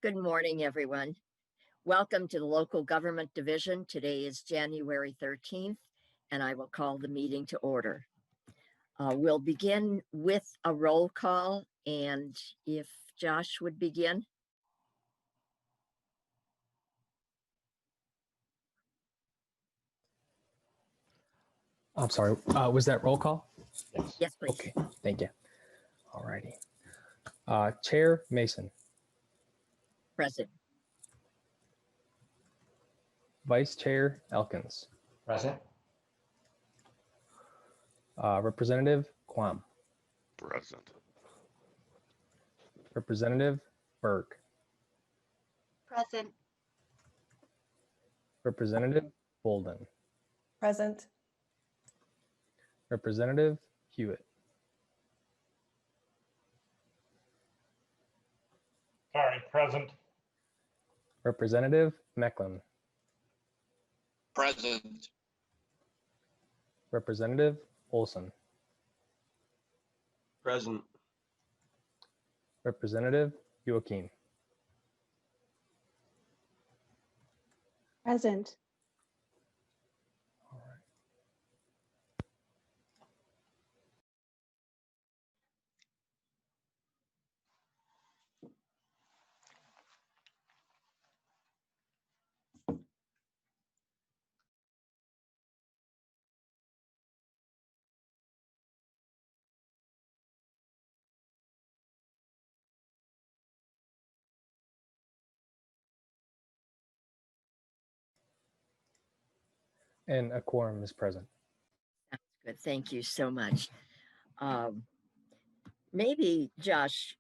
Good morning, everyone. Welcome to the Local Government Division. Today is January 13th, and I will call the meeting to order. We'll begin with a roll call, and if Josh would begin. I'm sorry, was that roll call? Yes, please. Okay, thank you. All righty. Chair Mason. Present. Vice Chair Elkins. Present. Representative Quam. Present. Representative Berg. Present. Representative Bolden. Present. Representative Hewitt. Sorry, present. Representative Mecklin. Present. Representative Olson. Present. Representative Joaquin. Present. All right. And a quorum is present. That's good. Thank you so much. Maybe, Josh,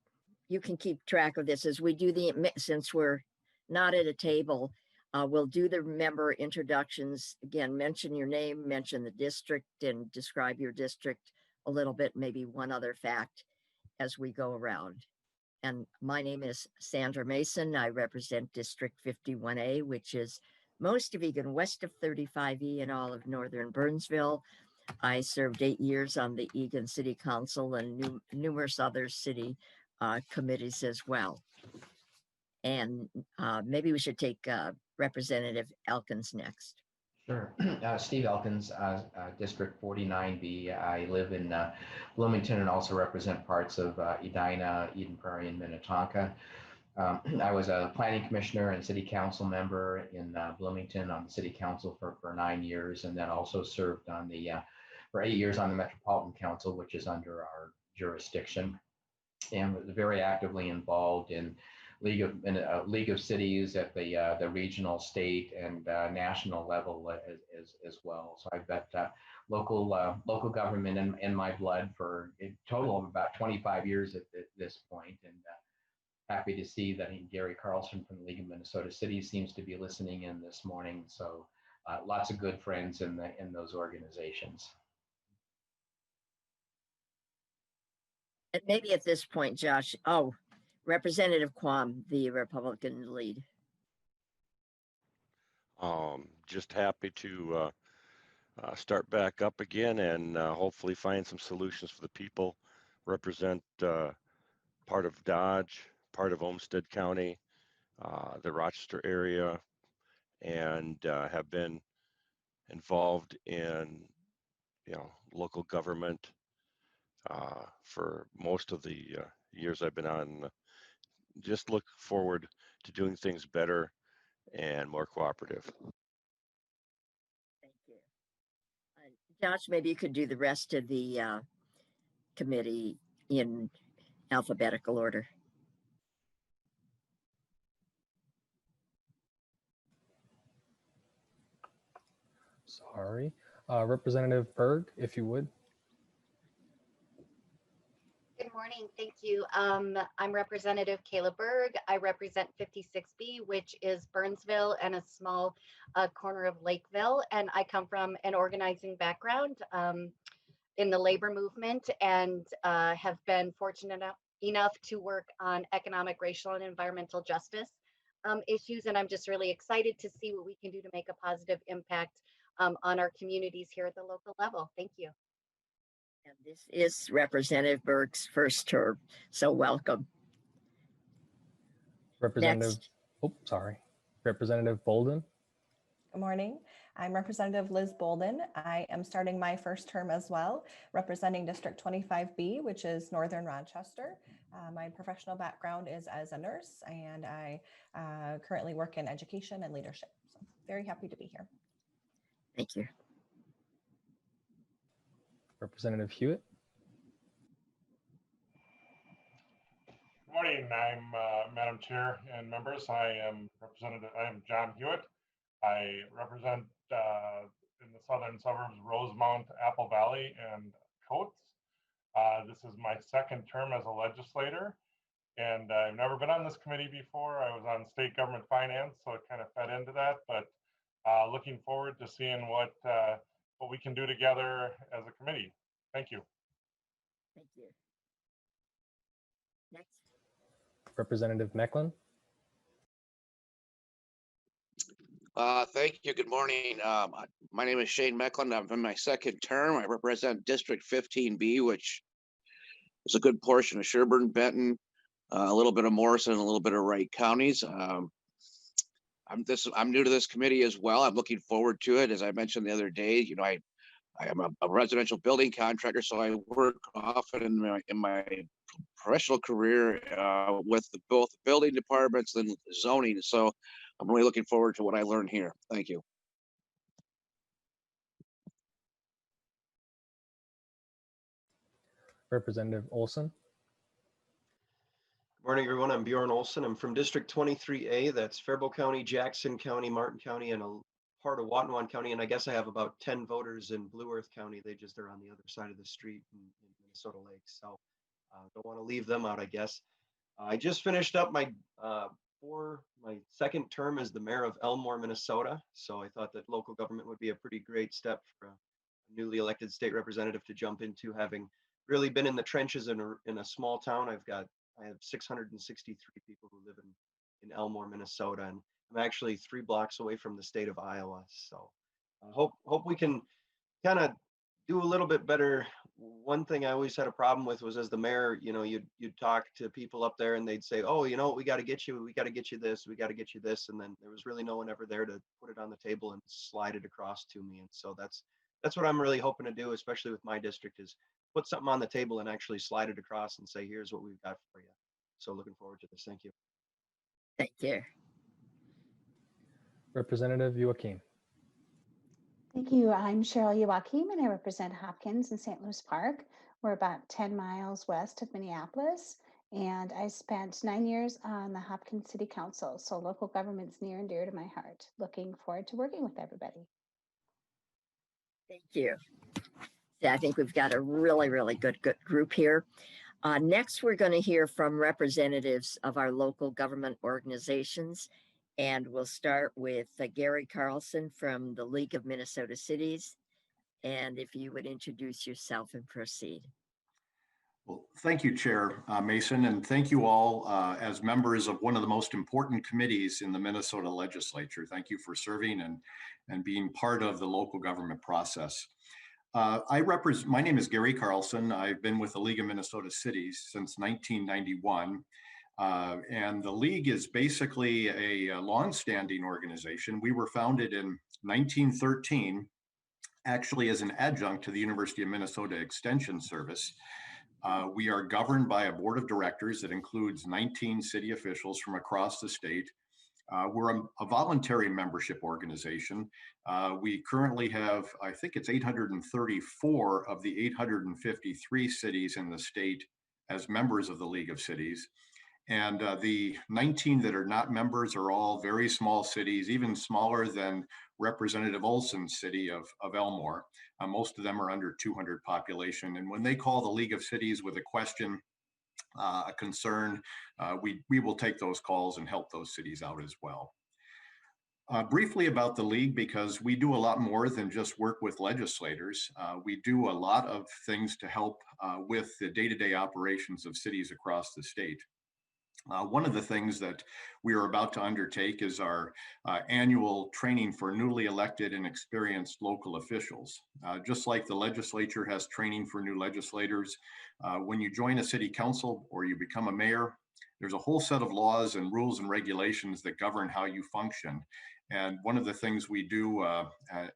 you can keep track of this as we do since we're not at a table, we'll do the member introductions. Again, mention your name, mention the district, and describe your district a little bit, maybe one other fact as we go around. And my name is Sandra Mason. I represent District 51A, which is most of Egan, west of 35E and all of northern Burnsville. I served 8 years on the Egan City Council and numerous other city committees as well. And maybe we should take Representative Elkins next. Sure. Steve Elkins, District 49B. I live in Bloomington and also represent parts of Edina, Eden Prairie, and Minnetonka. I was a planning commissioner and city council member in Bloomington on the city council for 9 years, and then also served on the for 8 years on the Metropolitan Council, which is under our jurisdiction, and was very actively involved in League of Cities at the regional, state, and national level as well. So I've got local government in my blood for a total of about 25 years at this point, and happy to see that Gary Carlson from the League of Minnesota Cities seems to be listening in this morning. So lots of good friends in those organizations. And maybe at this point, Josh, Representative Quam, the Republican lead. Just happy to start back up again and hopefully find some solutions for the people. Represent part of Dodge, part of Olmsted County, the Rochester area, and have been involved in local government for most of the years I've been on. Just look forward to doing things better and more cooperative. Thank you. Josh, maybe you could do the rest of the committee in alphabetical order. Sorry. Representative Berg, if you would. Good morning. Thank you. I'm Representative Kayla Berg. I represent 56B, which is Burnsville and a small corner of Lakeville. And I come from an organizing background in the labor movement and have been fortunate enough to work on economic, racial, and environmental justice issues. And I'm just really excited to see what we can do to make a positive impact on our communities here at the local level. Thank you. And this is Representative Berg's first term, so welcome. Representative, Next. oh, sorry. Representative Bolden. Good morning. I'm Representative Liz Bolden. I am starting my first term as well, representing District 25B, which is Northern Rochester. My professional background is as a nurse, and I currently work in education and leadership. So very happy to be here. Thank you. Representative Hewitt. Good morning. I'm Madam Chair and members. I am John Hewitt. I represent in the southern suburbs, Rosemount, Apple Valley, and Coates. This is my second term as a legislator, and I've never been on this committee before. I was on state government finance, so it kind of fed into that, but looking forward to seeing what we can do together as a committee. Thank you. Thank you. Next. Representative Mecklin. Thank you. Good morning. My name is Shane Mecklin. I'm in my second term. I represent District 15B, which is a good portion of Sherburne, Benton, a little bit of Morrison, and a little bit of Wright counties. I'm new to this committee as well. I'm looking forward to it. As I mentioned the other day, I am a residential building contractor, so I work often in my professional career with both building departments and zoning. So I'm really looking forward to what I learn here. Thank you. Representative Olson. Good morning, everyone. I'm Bjorn Olson. I'm from District 23A. That's Faribault County, Jackson County, Martin County, and a part of Watonwan County. And I guess I have about 10 voters in Blue Earth County. They just are on the other side of the street in Minnesota Lakes. So don't want to leave them out, I guess. I just finished up my second term as the mayor of Elmore, Minnesota. So I thought that local government would be a pretty great step for a newly elected state representative to jump into, having really been in the trenches in a small town. I have 663 people who live in Elmore, Minnesota, and I'm actually 3 blocks away from the state of Iowa. So I hope we can kind of do a little bit better. One thing I always had a problem with was, as the mayor, you'd talk to people up there and they'd say, oh, we got to get you this, we got to get you this. And then there was really no one ever there to put it on the table and slide it across to me. And so that's what I'm really hoping to do, especially with my district, is put something on the table and actually slide it across and say, here's what we've got for you. So looking forward to this. Thank you. Thank you. Representative Joaquin. Thank you. I'm Cheryl Joachim, and I represent Hopkins in St. Louis Park. We're about 10 miles west of Minneapolis, and I spent 9 years on the Hopkins City Council, so local government's near and dear to my heart. Looking forward to working with everybody. Thank you. Yeah, I think we've got a really, really good group here. Next, we're going to hear from representatives of our local government organizations. And we'll start with Gary Carlson from the League of Minnesota Cities. And if you would introduce yourself and proceed. Well, thank you, Chair Mason, and thank you all as members of one of the most important committees in the Minnesota legislature. Thank you for serving and being part of the local government process. My name is Gary Carlson. I've been with the League of Minnesota Cities since 1991. And the League is basically a longstanding organization. We were founded in 1913, actually as an adjunct to the University of Minnesota Extension Service. We are governed by a board of directors that includes 19 city officials from across the state. We're a voluntary membership organization. We currently have, I think it's 834 of the 853 cities in the state as members of the League of Cities. And the 19 that are not members are all very small cities, even smaller than Representative Olson's city of Elmore. Most of them are under 200 population. And when they call the League of Cities with a question, a concern, we will take those calls and help those cities out as well. Briefly about the League, because we do a lot more than just work with legislators. We do a lot of things to help with the day-to-day operations of cities across the state. One of the things that we are about to undertake is our annual training for newly elected and experienced local officials. Just like the legislature has training for new legislators, when you join a city council or you become a mayor, there's a whole set of laws and rules and regulations that govern how you function. And one of the things we do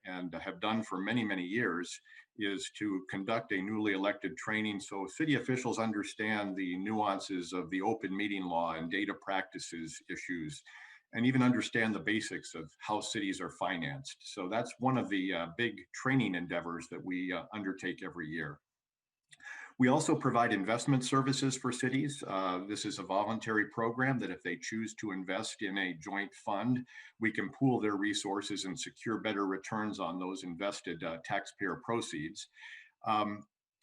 and have done for many, many years is to conduct a newly elected training so city officials understand the nuances of the open meeting law and data practices issues, and even understand the basics of how cities are financed. So that's one of the big training endeavors that we undertake every year. We also provide investment services for cities. This is a voluntary program that if they choose to invest in a joint fund, we can pool their resources and secure better returns on those invested taxpayer proceeds.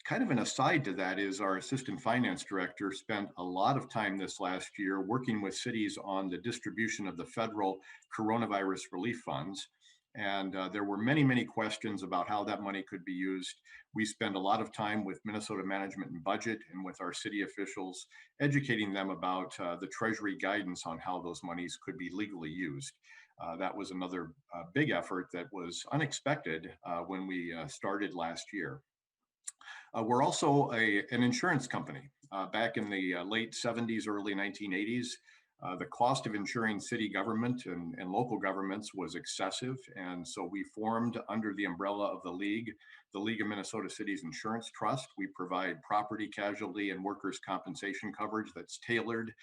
Kind of an aside to that is our assistant finance director spent a lot of time this last year working with cities on the distribution of the federal coronavirus relief funds. And there were many, many questions about how that money could be used. We spend a lot of time with Minnesota Management and Budget and with our city officials, educating them about the Treasury guidance on how those monies could be legally used. That was another big effort that was unexpected when we started last year. We're also an insurance company. Back in the late 70s, early 1980s, the cost of insuring city government and local governments was excessive. And so we formed under the umbrella of the League of Minnesota Cities Insurance Trust. We provide property, casualty, and workers' compensation coverage that's tailored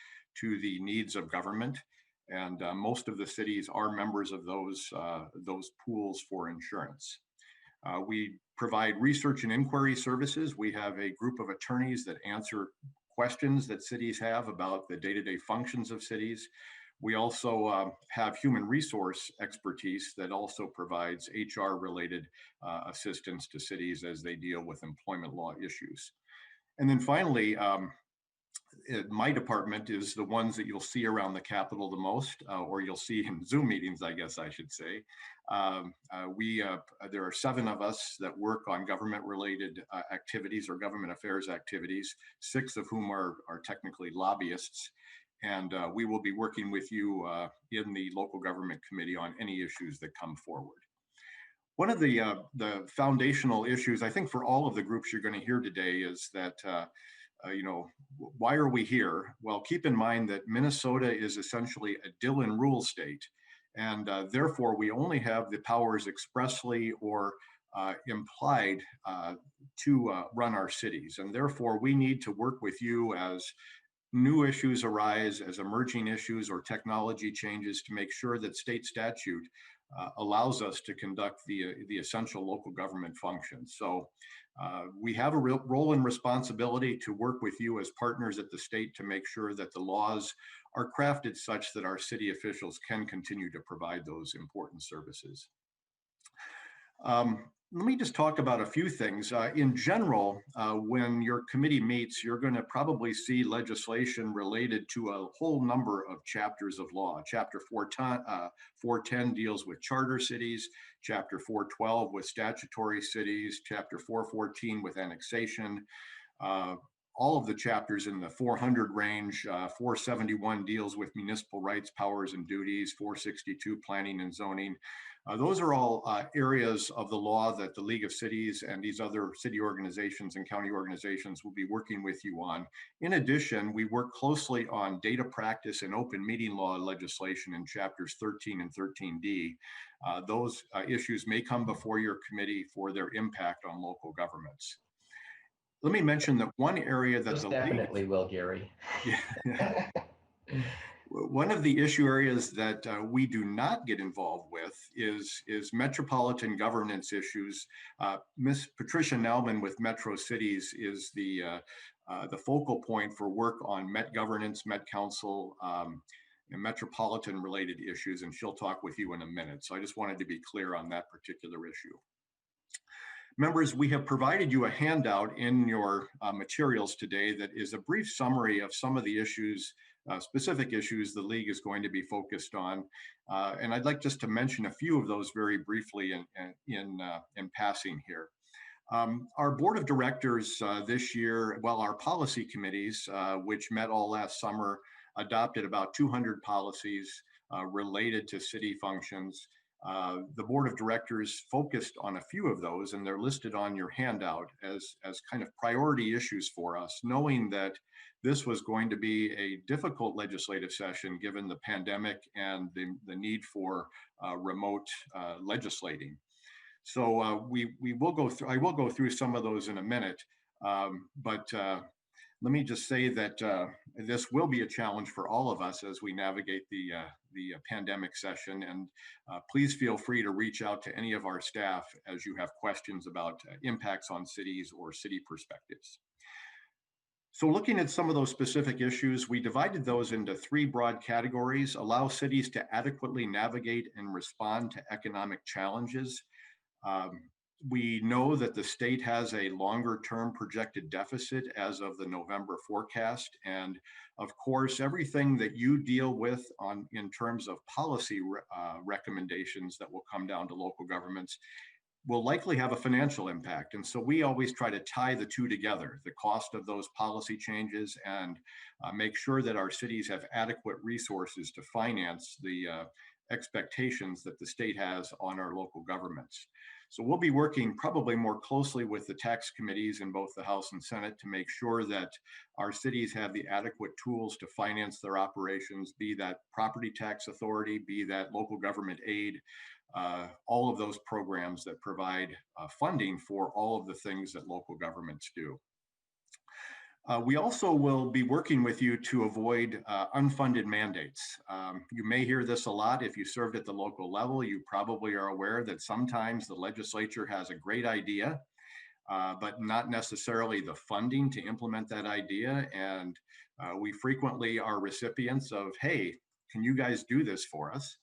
to the needs of government. And most of the cities are members of those pools for insurance. We provide research and inquiry services. We have a group of attorneys that answer questions that cities have about the day-to-day functions of cities. We also have human resource expertise that also provides HR-related assistance to cities as they deal with employment law issues. And then finally, my department is the ones that you'll see around the Capitol the most, or you'll see in Zoom meetings, I guess I should say. There are 7 of us that work on government-related activities or government affairs activities, 6 of whom are technically lobbyists. And we will be working with you in the local government committee on any issues that come forward. One of the foundational issues, I think, for all of the groups you're going to hear today is that why are we here? Well, keep in mind that Minnesota is essentially a Dillon rule state, and therefore we only have the powers expressly or implied to run our cities. And therefore we need to work with you as new issues arise, as emerging issues or technology changes, to make sure that state statute allows us to conduct the essential local government functions. So we have a real role and responsibility to work with you as partners at the state to make sure that the laws are crafted such that our city officials can continue to provide those important services. Let me just talk about a few things. In general, when your committee meets, you're going to probably see legislation related to a whole number of chapters of law. Chapter 410 deals with charter cities, Chapter 412 with statutory cities, Chapter 414 with annexation. All of the chapters in the 400 range, 471 deals with municipal rights, powers, and duties, 462 planning and zoning. Those are all areas of the law that the League of Cities and these other city organizations and county organizations will be working with you on. In addition, we work closely on data practice and open meeting law legislation in chapters 13 and 13D. Those issues may come before your committee for their impact on local governments. Let me mention that one area that the definitely will, Gary. Yeah. One of the issue areas that we do not get involved with is metropolitan governance issues. Miss Patricia Nauman with Metro Cities is the focal point for work on Met governance, Met Council, and metropolitan related issues, and she'll talk with you in a minute. So I just wanted to be clear on that particular issue. Members, we have provided you a handout in your materials today that is a brief summary of some of the issues, specific issues the League is going to be focused on. And I'd like just to mention a few of those very briefly in passing here. Our board of directors this year, well, our policy committees, which met all last summer, adopted about 200 policies related to city functions. The board of directors focused on a few of those, and they're listed on your handout as kind of priority issues for us, knowing that this was going to be a difficult legislative session given the pandemic and the need for remote legislating. So we will go through, I will go through some of those in a minute, but let me just say that this will be a challenge for all of us as we navigate the pandemic session. And please feel free to reach out to any of our staff as you have questions about impacts on cities or city perspectives. So looking at some of those specific issues, we divided those into 3 broad categories: allow cities to adequately navigate and respond to economic challenges. We know that the state has a longer term projected deficit as of the November forecast. And of course, everything that you deal with in terms of policy recommendations that will come down to local governments will likely have a financial impact. And so we always try to tie the two together, the cost of those policy changes, and make sure that our cities have adequate resources to finance the expectations that the state has on our local governments. So we'll be working probably more closely with the tax committees in both the House and Senate to make sure that our cities have the adequate tools to finance their operations, be that property tax authority, be that local government aid, all of those programs that provide funding for all of the things that local governments do. We also will be working with you to avoid unfunded mandates. You may hear this a lot. If you served at the local level, you probably are aware that sometimes the legislature has a great idea, but not necessarily the funding to implement that idea. And we frequently are recipients of, hey, can you guys do this for us?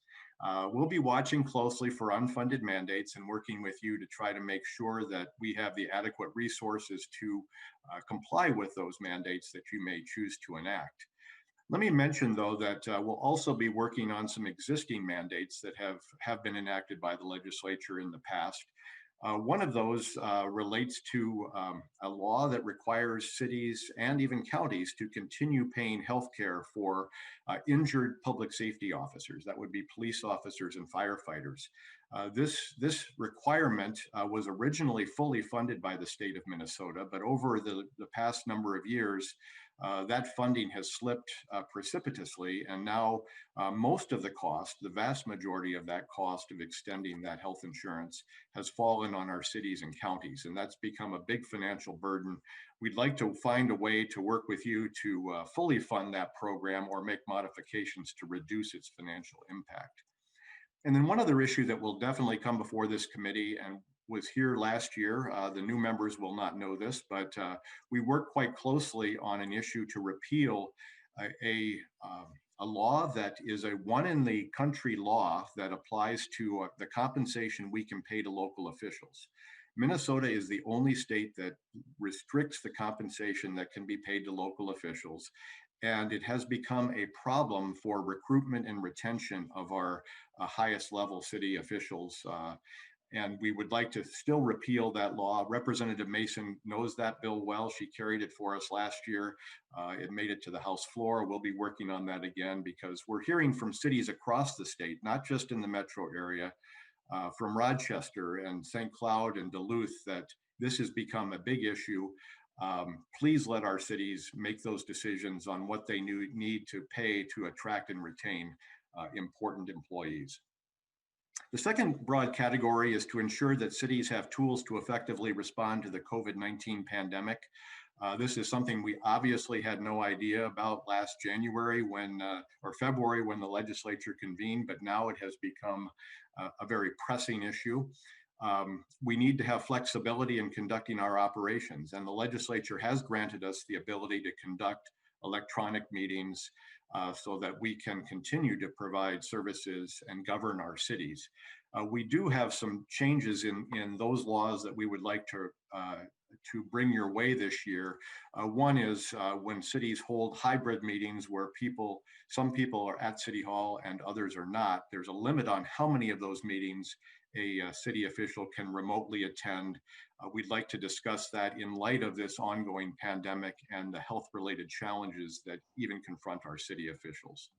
We'll be watching closely for unfunded mandates and working with you to try to make sure that we have the adequate resources to comply with those mandates that you may choose to enact. Let me mention, though, that we'll also be working on some existing mandates that have been enacted by the legislature in the past. One of those relates to a law that requires cities and even counties to continue paying health care for injured public safety officers. That would be police officers and firefighters. This requirement was originally fully funded by the state of Minnesota, but over the past number of years, that funding has slipped precipitously, and now most of the cost, the vast majority of that cost of extending that health insurance, has fallen on our cities and counties, and that's become a big financial burden. We'd like to find a way to work with you to fully fund that program or make modifications to reduce its financial impact. And then one other issue that will definitely come before this committee and was here last year, the new members will not know this, but we worked quite closely on an issue to repeal a law that is a one in the country law that applies to the compensation we can pay to local officials. Minnesota is the only state that restricts the compensation that can be paid to local officials. And it has become a problem for recruitment and retention of our highest level city officials. And we would like to still repeal that law. Representative Mason knows that bill well. She carried it for us last year. It made it to the House floor. We'll be working on that again because we're hearing from cities across the state, not just in the metro area, from Rochester and St. Cloud and Duluth, that this has become a big issue. Please let our cities make those decisions on what they need to pay to attract and retain important employees. The second broad category is to ensure that cities have tools to effectively respond to the COVID-19 pandemic. This is something we obviously had no idea about last January or February when the legislature convened, but now it has become a very pressing issue. We need to have flexibility in conducting our operations, and the legislature has granted us the ability to conduct electronic meetings so that we can continue to provide services and govern our cities. We do have some changes in those laws that we would like to bring your way this year. One is when cities hold hybrid meetings where some people are at City Hall and others are not, there's a limit on how many of those meetings a city official can remotely attend. We'd like to discuss that in light of this ongoing pandemic and the health-related challenges that even confront our city officials.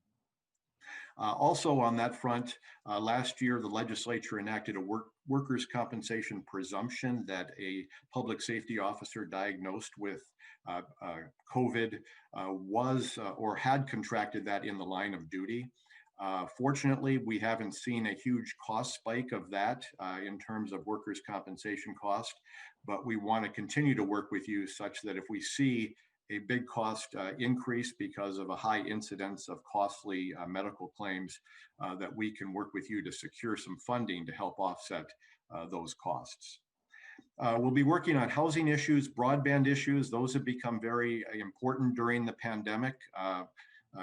Also on that front, last year, the legislature enacted a workers' compensation presumption that a public safety officer diagnosed with COVID was or had contracted that in the line of duty. Fortunately, we haven't seen a huge cost spike of that in terms of workers' compensation cost, but we want to continue to work with you such that if we see a big cost increase because of a high incidence of costly medical claims, that we can work with you to secure some funding to help offset those costs. We'll be working on housing issues, broadband issues. Those have become very important during the pandemic.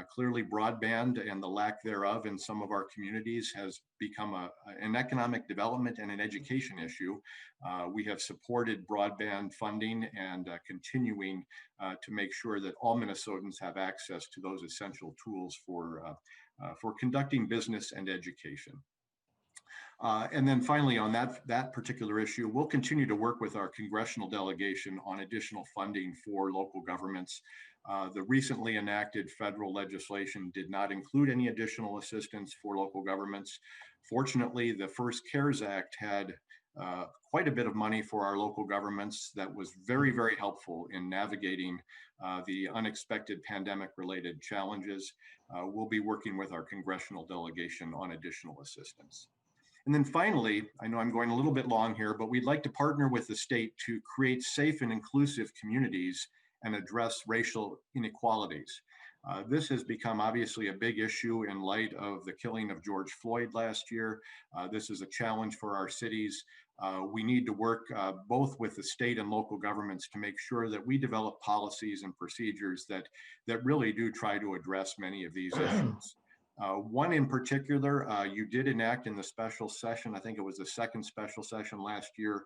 Clearly, broadband and the lack thereof in some of our communities has become an economic development and an education issue. We have supported broadband funding and continuing to make sure that all Minnesotans have access to those essential tools for conducting business and education. And then finally, on that particular issue, we'll continue to work with our congressional delegation on additional funding for local governments. The recently enacted federal legislation did not include any additional assistance for local governments. Fortunately, the first CARES Act had quite a bit of money for our local governments that was very, very helpful in navigating the unexpected pandemic-related challenges. We'll be working with our congressional delegation on additional assistance. And then finally, I know I'm going a little bit long here, but we'd like to partner with the state to create safe and inclusive communities and address racial inequalities. This has become obviously a big issue in light of the killing of George Floyd last year. This is a challenge for our cities. We need to work both with the state and local governments to make sure that we develop policies and procedures that really do try to address many of these issues. One in particular, you did enact in the special session, I think it was the second special session last year,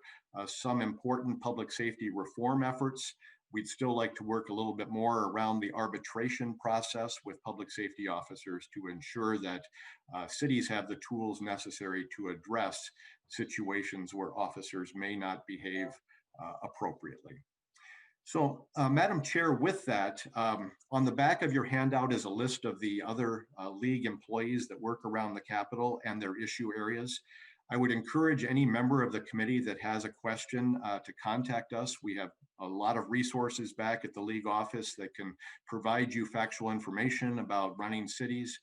some important public safety reform efforts. We'd still like to work a little bit more around the arbitration process with public safety officers to ensure that cities have the tools necessary to address situations where officers may not behave appropriately. So, Madam Chair, with that, on the back of your handout is a list of the other league employees that work around the Capitol and their issue areas. I would encourage any member of the committee that has a question to contact us. We have a lot of resources back at the league office that can provide you factual information about running cities.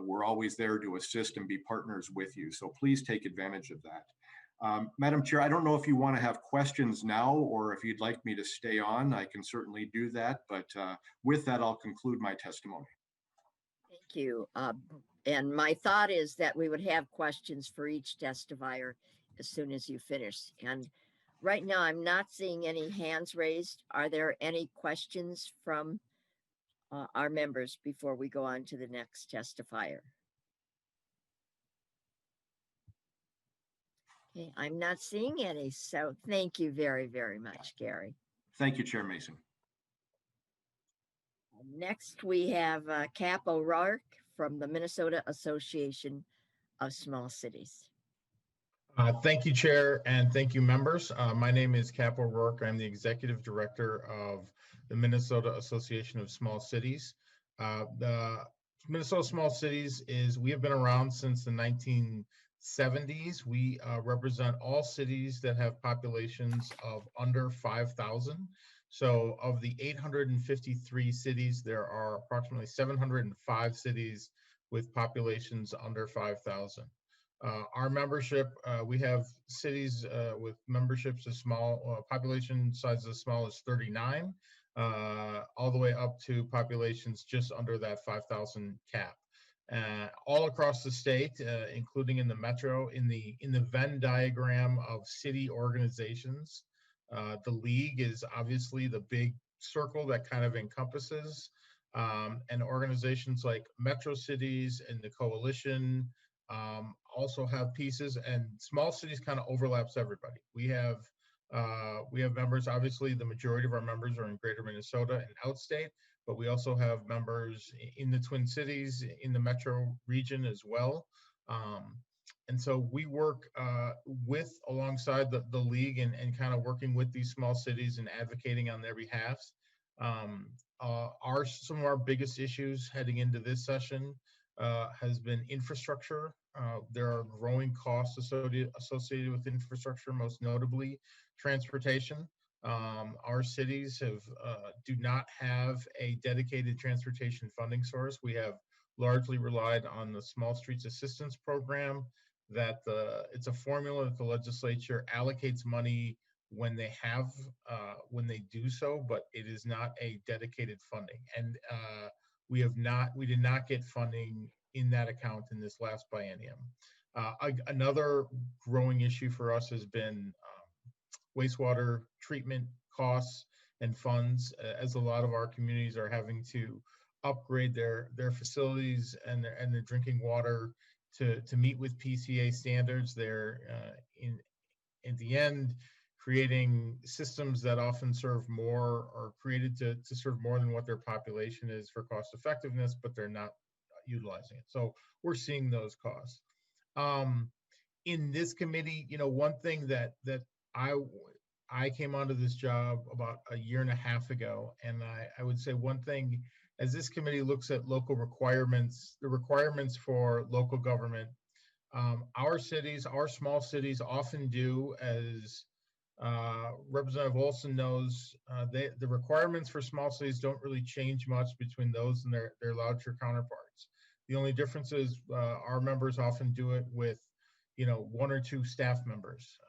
We're always there to assist and be partners with you. So please take advantage of that. Madam Chair, I don't know if you want to have questions now or if you'd like me to stay on, I can certainly do that. But with that, I'll conclude my testimony. Thank you. And my thought is that we would have questions for each testifier as soon as you finish. And right now, I'm not seeing any hands raised. Are there any questions from our members before we go on to the next testifier? Okay, I'm not seeing any. So thank you very, very much, Gary. Thank you, Chair Mason. Next, we have Cap O'Rourke from the Minnesota Association of Small Cities. Thank you, Chair, and thank you, members. My name is Cap O'Rourke. I'm the Executive Director of the Minnesota Association of Small Cities. The Minnesota Small Cities we have been around since the 1970s. We represent all cities that have populations of under 5,000. So of the 853 cities, there are approximately 705 cities with populations under 5,000. Our membership, we have cities with memberships as small, population sizes as small as 39, all the way up to populations just under that 5,000 cap. All across the state, including in the metro, in the Venn diagram of city organizations, the league is obviously the big circle that kind of encompasses, and organizations like Metro Cities and the Coalition also have pieces, and small cities kind of overlaps everybody. We have members, obviously the majority of our members are in greater Minnesota and outstate, but we also have members in the Twin Cities, in the metro region as well. And so we work alongside the league and kind of working with these small cities and advocating on their behalf. Some of our biggest issues heading into this session has been infrastructure. There are growing costs associated with infrastructure, most notably transportation. Our cities do not have a dedicated transportation funding source. We have largely relied on the Small Streets Assistance Program. It's a formula that the legislature allocates money when they do so, but it is not a dedicated funding. And we did not get funding in that account in this last biennium. Another growing issue for us has been wastewater treatment costs and funds, as a lot of our communities are having to upgrade their facilities and their drinking water to meet with PCA standards. They're in the end creating systems that often serve more, or created to serve more than what their population is for cost effectiveness, but they're not utilizing it. So we're seeing those costs. In this committee, one thing that I came onto this job about a year and a half ago, and I would say one thing, as this committee looks at local requirements, the requirements for local government, our small cities often do, as Representative Olson knows, the requirements for small cities don't really change much between those and their larger counterparts. The only difference is our members often do it with one or two staff members.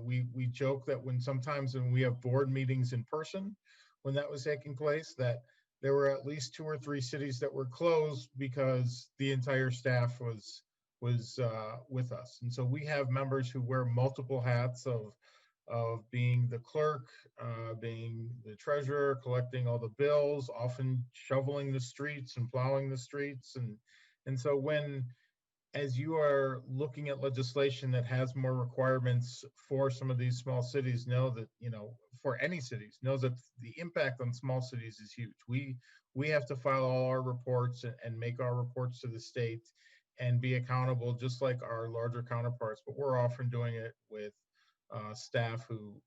We joke that sometimes when we have board meetings in person, when that was taking place, that there were at least 2 or 3 cities that were closed because the entire staff was with us. And so we have members who wear multiple hats of being the clerk, being the treasurer, collecting all the bills, often shoveling the streets and plowing the streets. And so as you are looking at legislation that has more requirements for some of these small cities, know that, for any cities, know that the impact on small cities is huge. We have to file all our reports and make our reports to the state and be accountable just like our larger counterparts, but we're often doing it with staff who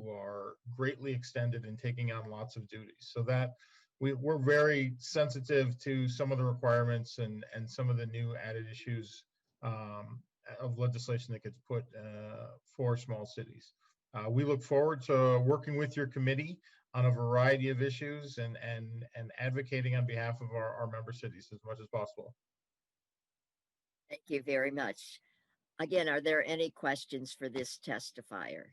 are greatly extended and taking on lots of duties. So that we're very sensitive to some of the requirements and some of the new added issues of legislation that gets put for small cities. We look forward to working with your committee on a variety of issues and advocating on behalf of our member cities as much as possible. Thank you very much. Again, are there any questions for this testifier?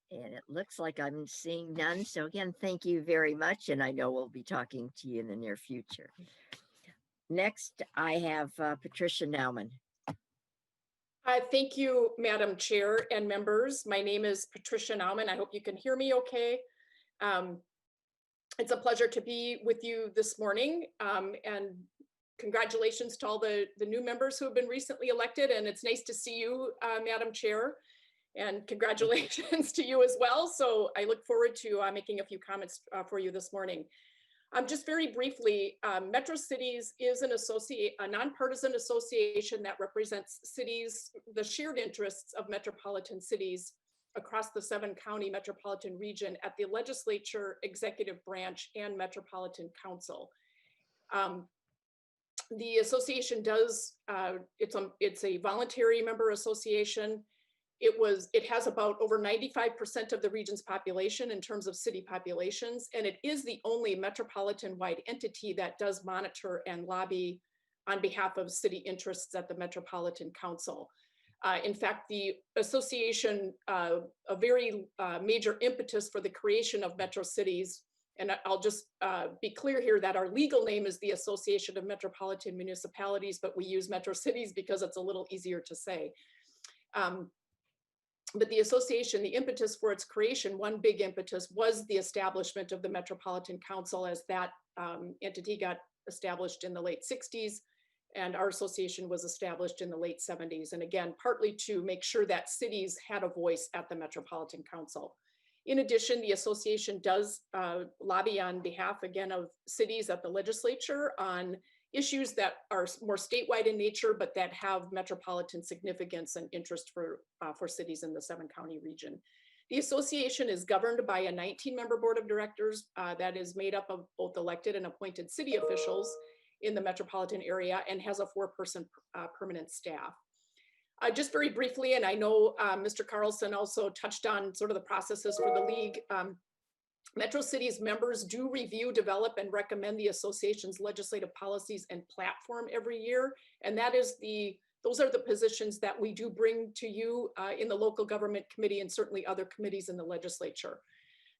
And it looks like I'm seeing none. So again, thank you very much. And I know we'll be talking to you in the near future. Next, I have Patricia Nauman. Thank you, Madam Chair and members. My name is Patricia Nauman. I hope you can hear me okay. It's a pleasure to be with you this morning. And congratulations to all the new members who have been recently elected. And it's nice to see you, Madam Chair. And congratulations to you as well. So I look forward to making a few comments for you this morning. Just very briefly, Metro Cities is a nonpartisan association that represents cities, the shared interests of metropolitan cities across the 7-county metropolitan region at the legislature, executive branch, and metropolitan council. The association it's a voluntary member association. It has about over 95% of the region's population in terms of city populations, and it is the only metropolitan-wide entity that does monitor and lobby on behalf of city interests at the Metropolitan Council. In fact, the association, a very major impetus for the creation of Metro Cities, and I'll just be clear here that our legal name is the Association of Metropolitan Municipalities, but we use Metro Cities because it's a little easier to say. But the association, the impetus for its creation, one big impetus was the establishment of the Metropolitan Council, as that entity got established in the late 60s, and our association was established in the late 70s. And again, partly to make sure that cities had a voice at the Metropolitan Council. In addition, the association does lobby on behalf, again, of cities at the legislature on issues that are more statewide in nature, but that have metropolitan significance and interest for cities in the 7-county region. The association is governed by a 19-member board of directors that is made up of both elected and appointed city officials. in the metropolitan area and has a 4-person permanent staff. Just very briefly, and I know Mr. Carlson also touched on sort of the processes for the league. Metro Cities members do review, develop, and recommend the association's legislative policies and platform every year. And those are the positions that we do bring to you in the local government committee and certainly other committees in the legislature.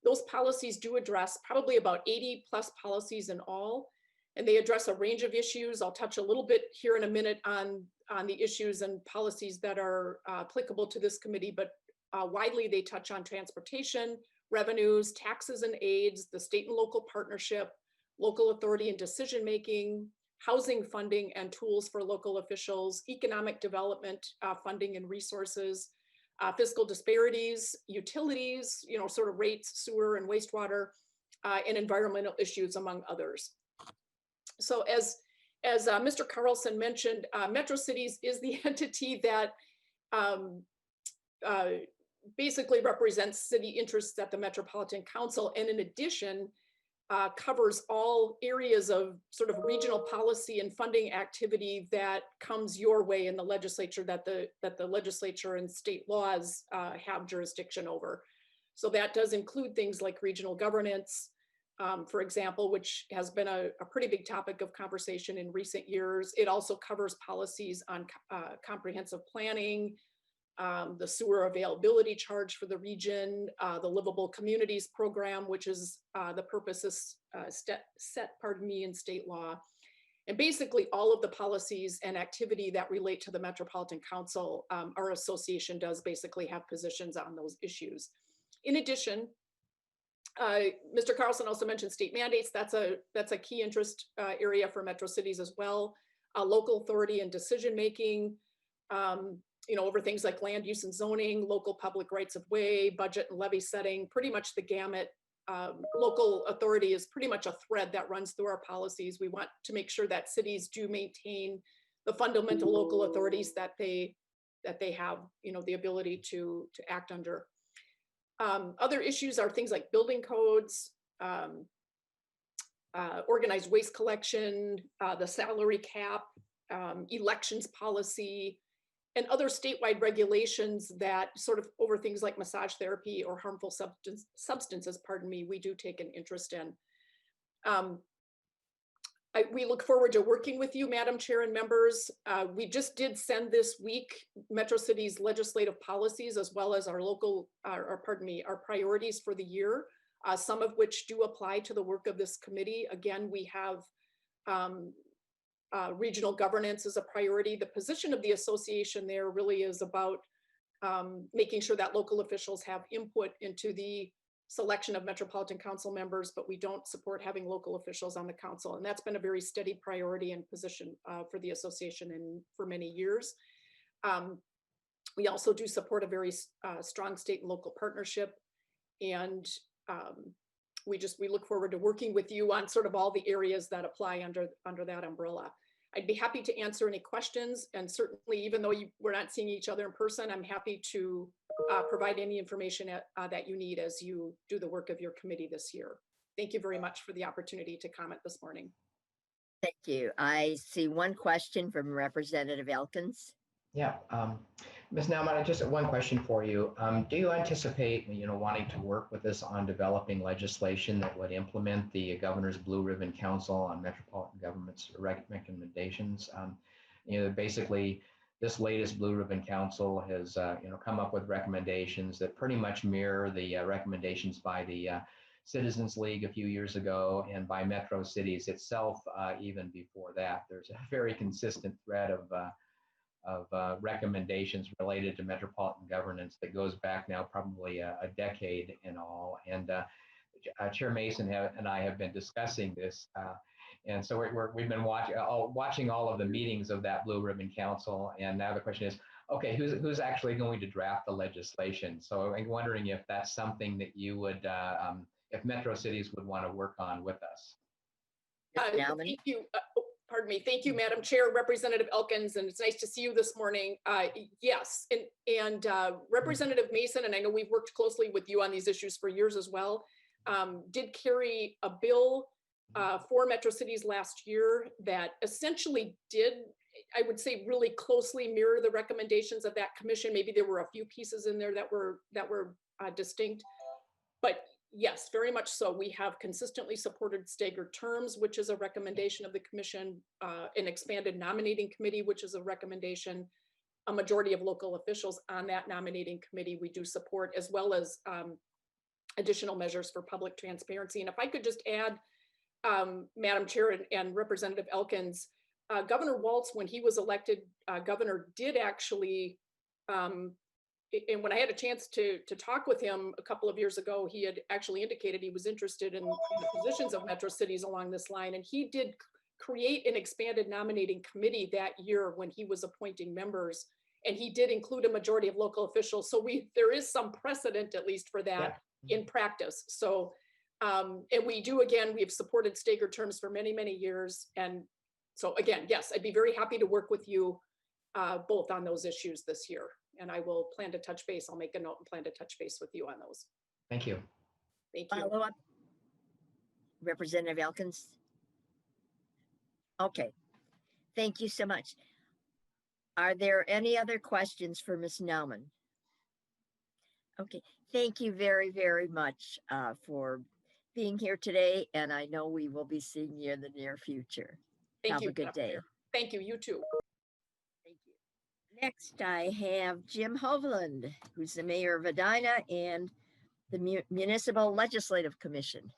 Those policies do address probably about 80 plus policies in all, and they address a range of issues. I'll touch a little bit here in a minute on the issues and policies that are applicable to this committee, but widely they touch on transportation, revenues, taxes and aids, the state and local partnership, local authority and decision-making, housing funding and tools for local officials, economic development funding and resources, fiscal disparities, utilities, sort of rates, sewer and wastewater, and environmental issues, among others. So as Mr. Carlson mentioned, Metro Cities is the entity that basically represents city interests at the Metropolitan Council, and in addition, covers all areas of sort of regional policy and funding activity that comes your way in the legislature that the legislature and state laws have jurisdiction over. So that does include things like regional governance, for example, which has been a pretty big topic of conversation in recent years. It also covers policies on comprehensive planning, the sewer availability charge for the region, the Livable Communities Program, which is the purpose is set, in state law. And basically all of the policies and activity that relate to the Metropolitan Council, our association does basically have positions on those issues. In addition, Mr. Carlson also mentioned state mandates. That's a key interest area for Metro Cities as well. Local authority and decision-making, over things like land use and zoning, local public rights of way, budget and levy setting, pretty much the gamut. Local authority is pretty much a thread that runs through our policies. We want to make sure that cities do maintain the fundamental local authorities that they have, the ability to act under. Other issues are things like building codes, organized waste collection, the salary cap, elections policy, and other statewide regulations that sort of over things like massage therapy or harmful substances, we do take an interest in. We look forward to working with you, Madam Chair and members. We just did send this week Metro Cities legislative policies as well as our our priorities for the year, some of which do apply to the work of this committee. Again, we have regional governance is a priority. The position of the association there really is about making sure that local officials have input into the selection of Metropolitan Council members, but we don't support having local officials on the council. And that's been a very steady priority and position for the association for many years. We also do support a very strong state and local partnership. And we look forward to working with you on sort of all the areas that apply under that umbrella. I'd be happy to answer any questions, and certainly, even though we're not seeing each other in person, I'm happy to provide any information that you need as you do the work of your committee this year. Thank you very much for the opportunity to comment this morning. Thank you. I see one question from Representative Elkins. Yeah, Ms. Nauman, just one question for you. Do you anticipate, wanting to work with us on developing legislation that would implement the Governor's Blue Ribbon Council on Metropolitan Government's recommendations? Basically, this latest Blue Ribbon Council has, come up with recommendations that pretty much mirror the recommendations by the Citizens League a few years ago and by Metro Cities itself even before that. There's a very consistent thread of recommendations related to metropolitan governance that goes back now probably a decade in all. And Chair Mason and I have been discussing this. And so we've been watching all of the meetings of that Blue Ribbon Council. And now the question is, okay, who's actually going to draft the legislation? So I'm wondering if that's something that you would, if Metro Cities would want to work on with us. Thank you. Pardon me. Thank you, Madam Chair, Representative Elkins, and it's nice to see you this morning. Yes, and Representative Mason, and I know we've worked closely with you on these issues for years as well, did carry a bill 4 metro cities last year that essentially did, I would say, really closely mirror the recommendations of that commission. Maybe there were a few pieces in there that were distinct, but yes, very much so. We have consistently supported staggered terms, which is a recommendation of the commission, an expanded nominating committee, which is a recommendation. A majority of local officials on that nominating committee we do support, as well as additional measures for public transparency. And if I could just add, Madam Chair and Representative Elkins, Governor Walz, when he was elected governor, did actually, and when I had a chance to talk with him a couple of years ago, he had actually indicated he was interested in the positions of metro cities along this line. And he did create an expanded nominating committee that year when he was appointing members. And he did include a majority of local officials. So there is some precedent, at least for that in practice. So, and we do, again, we've supported staggered terms for many, many years. And so again, yes, I'd be very happy to work with you both on those issues this year. And I will plan to touch base. I'll make a note and plan to touch base with you on those. Thank you. Thank you. Follow up, Representative Elkins. Okay, thank you so much. Are there any other questions for Ms. Nauman? Okay, thank you very, very much for being here today. And I know we will be seeing you in the near future. Thank you. Have a good day. Thank you. You too. Thank you. Next, I have Jim Hovland, who's the mayor of Edina and the Municipal Legislative Commission.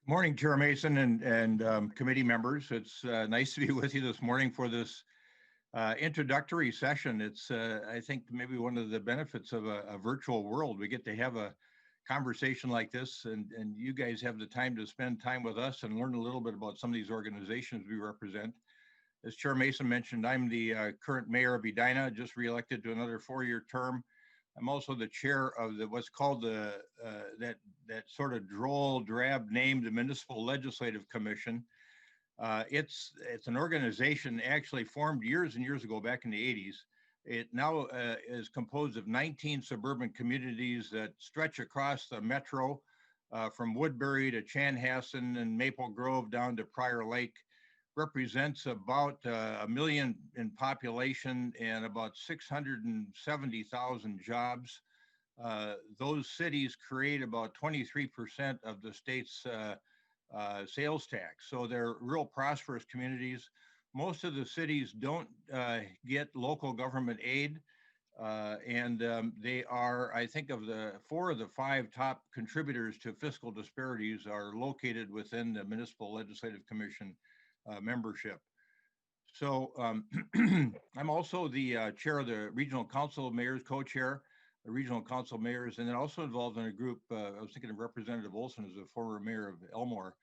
Morning, Chair Mason and committee members. It's nice to be with you this morning for this introductory session. It's, I think, maybe one of the benefits of a virtual world. We get to have a conversation like this, and you guys have the time to spend time with us and learn a little bit about some of these organizations we represent. As Chair Mason mentioned, I'm the current mayor of Edina, just reelected to another 4-year term. I'm also the chair of what's called that sort of droll, drab name, the Municipal Legislative Commission. It's an organization actually formed years and years ago, back in the 80s. It now is composed of 19 suburban communities that stretch across the metro, from Woodbury to Chanhassen and Maple Grove down to Prior Lake. Represents about 1 million in population and about 670,000 jobs. Those cities create about 23% of the state's sales tax. So they're real prosperous communities. Most of the cities don't get local government aid. They are, I think, of the 4 of the 5 top contributors to fiscal disparities are located within the Municipal Legislative Commission membership. So I'm also the chair of the Regional Council of Mayors, co-chair, the Regional Council of Mayors, and then also involved in a group. I was thinking of Representative Olson as a former mayor of Elmore.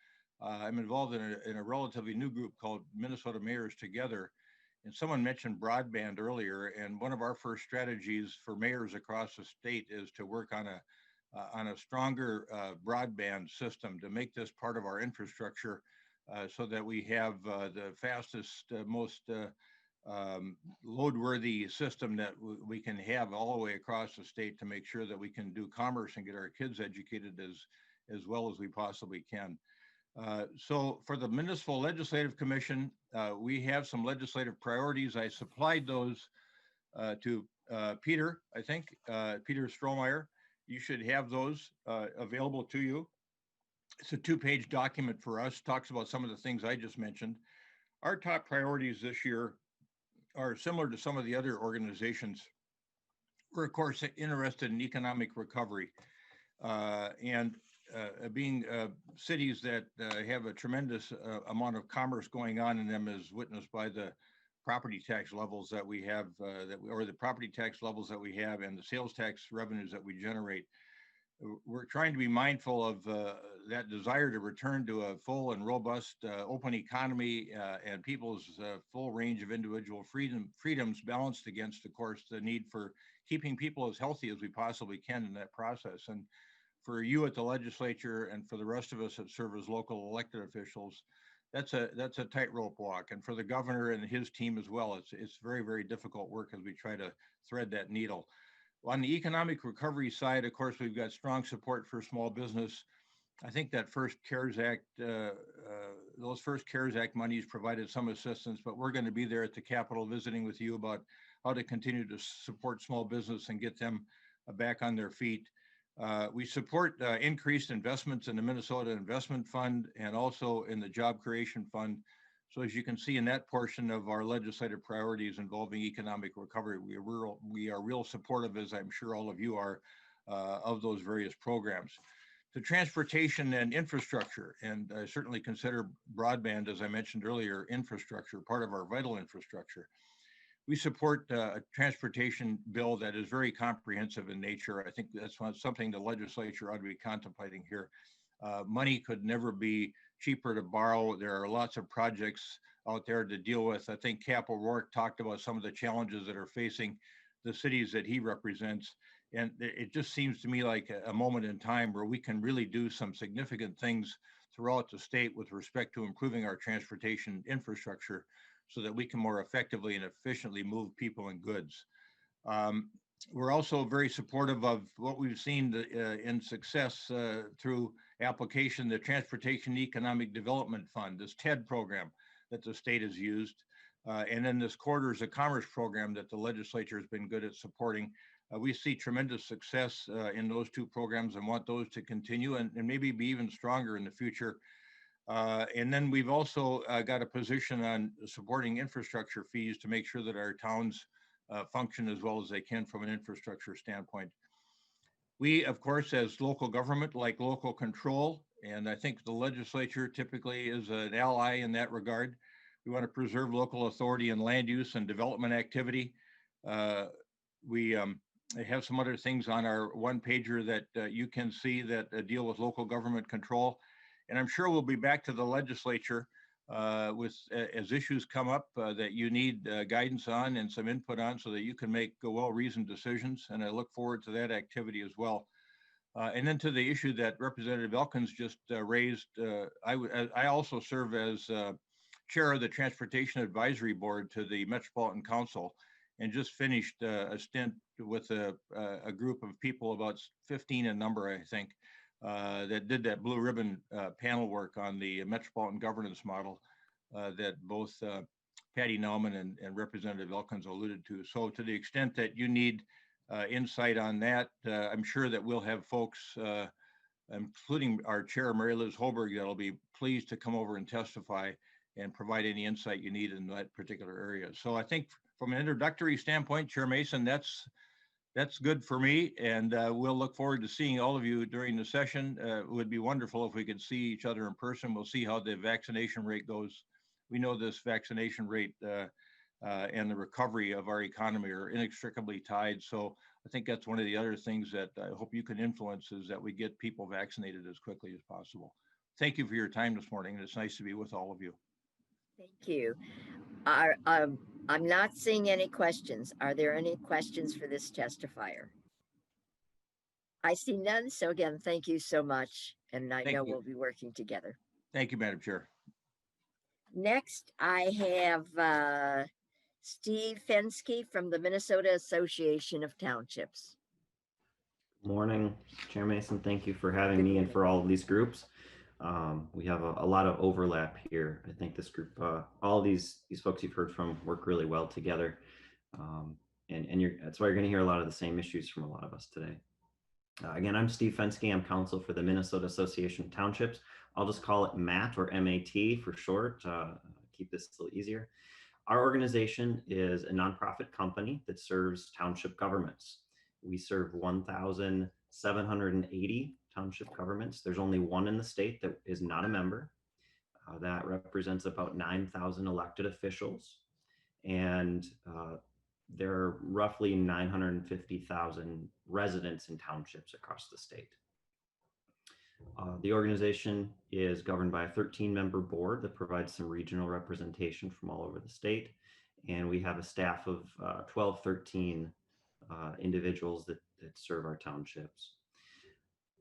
I'm involved in a relatively new group called Minnesota Mayors Together. And someone mentioned broadband earlier, and one of our first strategies for mayors across the state is to work on a stronger broadband system to make this part of our infrastructure. So that we have the fastest, most load-worthy system that we can have all the way across the state to make sure that we can do commerce and get our kids educated as well as we possibly can. So for the Municipal Legislative Commission, we have some legislative priorities. I supplied those to Peter, I think, Peter Strohmeyer. You should have those available to you. It's a 2-page document for us, talks about some of the things I just mentioned. Our top priorities this year are similar to some of the other organizations. We're, of course, interested in economic recovery and being cities that have a tremendous amount of commerce going on in them, as witnessed by the property tax levels that we have, or the property tax levels that we have and the sales tax revenues that we generate. We're trying to be mindful of that desire to return to a full and robust open economy and people's full range of individual freedoms balanced against, of course, the need for keeping people as healthy as we possibly can in that process. And for you at the legislature and for the rest of us that serve as local elected officials, that's a tightrope walk. And for the governor and his team as well, it's very, very difficult work as we try to thread that needle. On the economic recovery side, of course, we've got strong support for small business. I think that first CARES Act, those first CARES Act monies provided some assistance, but we're going to be there at the Capitol visiting with you about how to continue to support small business and get them back on their feet. We support increased investments in the Minnesota Investment Fund and also in the Job Creation Fund. So as you can see in that portion of our legislative priorities involving economic recovery, we are real supportive, as I'm sure all of you are, of those various programs. To transportation and infrastructure, and I certainly consider broadband, as I mentioned earlier, infrastructure, part of our vital infrastructure. We support a transportation bill that is very comprehensive in nature. I think that's something the legislature ought to be contemplating here. Money could never be cheaper to borrow. There are lots of projects out there to deal with. I think Cap O'Rourke talked about some of the challenges that are facing the cities that he represents. And it just seems to me like a moment in time where we can really do some significant things throughout the state with respect to improving our transportation infrastructure so that we can more effectively and efficiently move people and goods. We're also very supportive of what we've seen in success through application, the Transportation Economic Development Fund, this TED program that the state has used, and then this Corridors of Commerce program that the legislature has been good at supporting. We see tremendous success in those two programs and want those to continue and maybe be even stronger in the future. And then we've also got a position on supporting infrastructure fees to make sure that our towns function as well as they can from an infrastructure standpoint. We, of course, as local government, like local control, and I think the legislature typically is an ally in that regard. We want to preserve local authority in land use and development activity. We have some other things on our one pager that you can see that deal with local government control. And I'm sure we'll be back to the legislature as issues come up that you need guidance on and some input on so that you can make well-reasoned decisions. And I look forward to that activity as well. And then to the issue that Representative Elkins just raised, I also serve as chair of the Transportation Advisory Board to the Metropolitan Council and just finished a stint with a group of people, about 15 in number, I think, that did that blue ribbon panel work on the metropolitan governance model that both Patty Nauman and Representative Elkins alluded to. So to the extent that you need insight on that, I'm sure that we'll have folks, including our chair, Mary Liz Holberg, that'll be pleased to come over and testify and provide any insight you need in that particular area. So I think from an introductory standpoint, Chair Mason, that's good for me, and we'll look forward to seeing all of you during the session. It would be wonderful if we could see each other in person. We'll see how the vaccination rate goes. We know this vaccination rate and the recovery of our economy are inextricably tied. So I think that's one of the other things that I hope you can influence is that we get people vaccinated as quickly as possible. Thank you for your time this morning, and it's nice to be with all of you. Thank you. I'm not seeing any questions. Are there any questions for this testifier? I see none. So again, thank you so much. And I know we'll be working together. Thank you, Madam Chair. Next, I have Steve Fenske from the Minnesota Association of Townships. Morning, Chair Mason. Thank you for having me and for all of these groups. We have a lot of overlap here. I think this group, all of these folks you've heard from work really well together. That's why you're going to hear a lot of the same issues from a lot of us today. Again, I'm Steve Fenske. I'm counsel for the Minnesota Association of Townships. I'll just call it MAT or MAT for short, keep this a little easier. Our organization is a nonprofit company that serves township governments. We serve 1,780 township governments. There's only one in the state that is not a member. That represents about 9,000 elected officials. And there are roughly 950,000 residents in townships across the state. The organization is governed by a 13-member board that provides some regional representation from all over the state. And we have a staff of 13 individuals that serve our townships.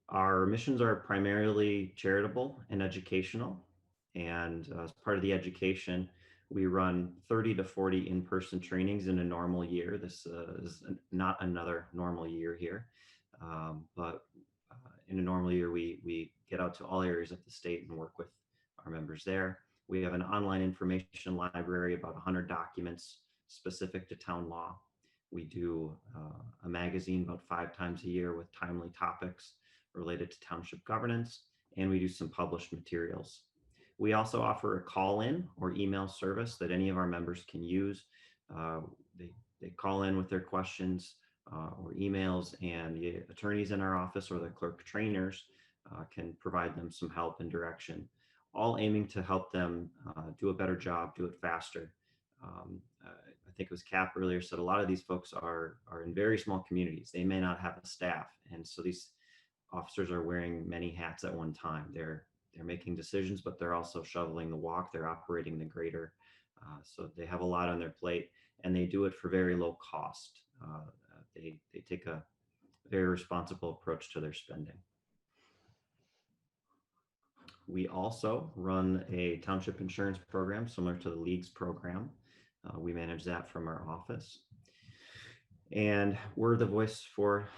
Our missions are primarily charitable and educational. And as part of the education, we run 30 to 40 in-person trainings in a normal year. This is not another normal year here, but in a normal year, we get out to all areas of the state and work with our members there. We have an online information library, about 100 documents specific to town law. We do a magazine about 5 times a year with timely topics related to township governance, and we do some published materials. We also offer a call-in or email service that any of our members can use. They call in with their questions or emails, and the attorneys in our office or the clerk trainers can provide them some help and direction, all aiming to help them do a better job, do it faster. I think it was Cap earlier said a lot of these folks are in very small communities. They may not have a staff, and so these officers are wearing many hats at one time. They're making decisions, but they're also shoveling the walk. They're operating the grader. So they have a lot on their plate, and they do it for very low cost. They take a very responsible approach to their spending. We also run a township insurance program similar to the League's program. We manage that from our office. And we're the voice for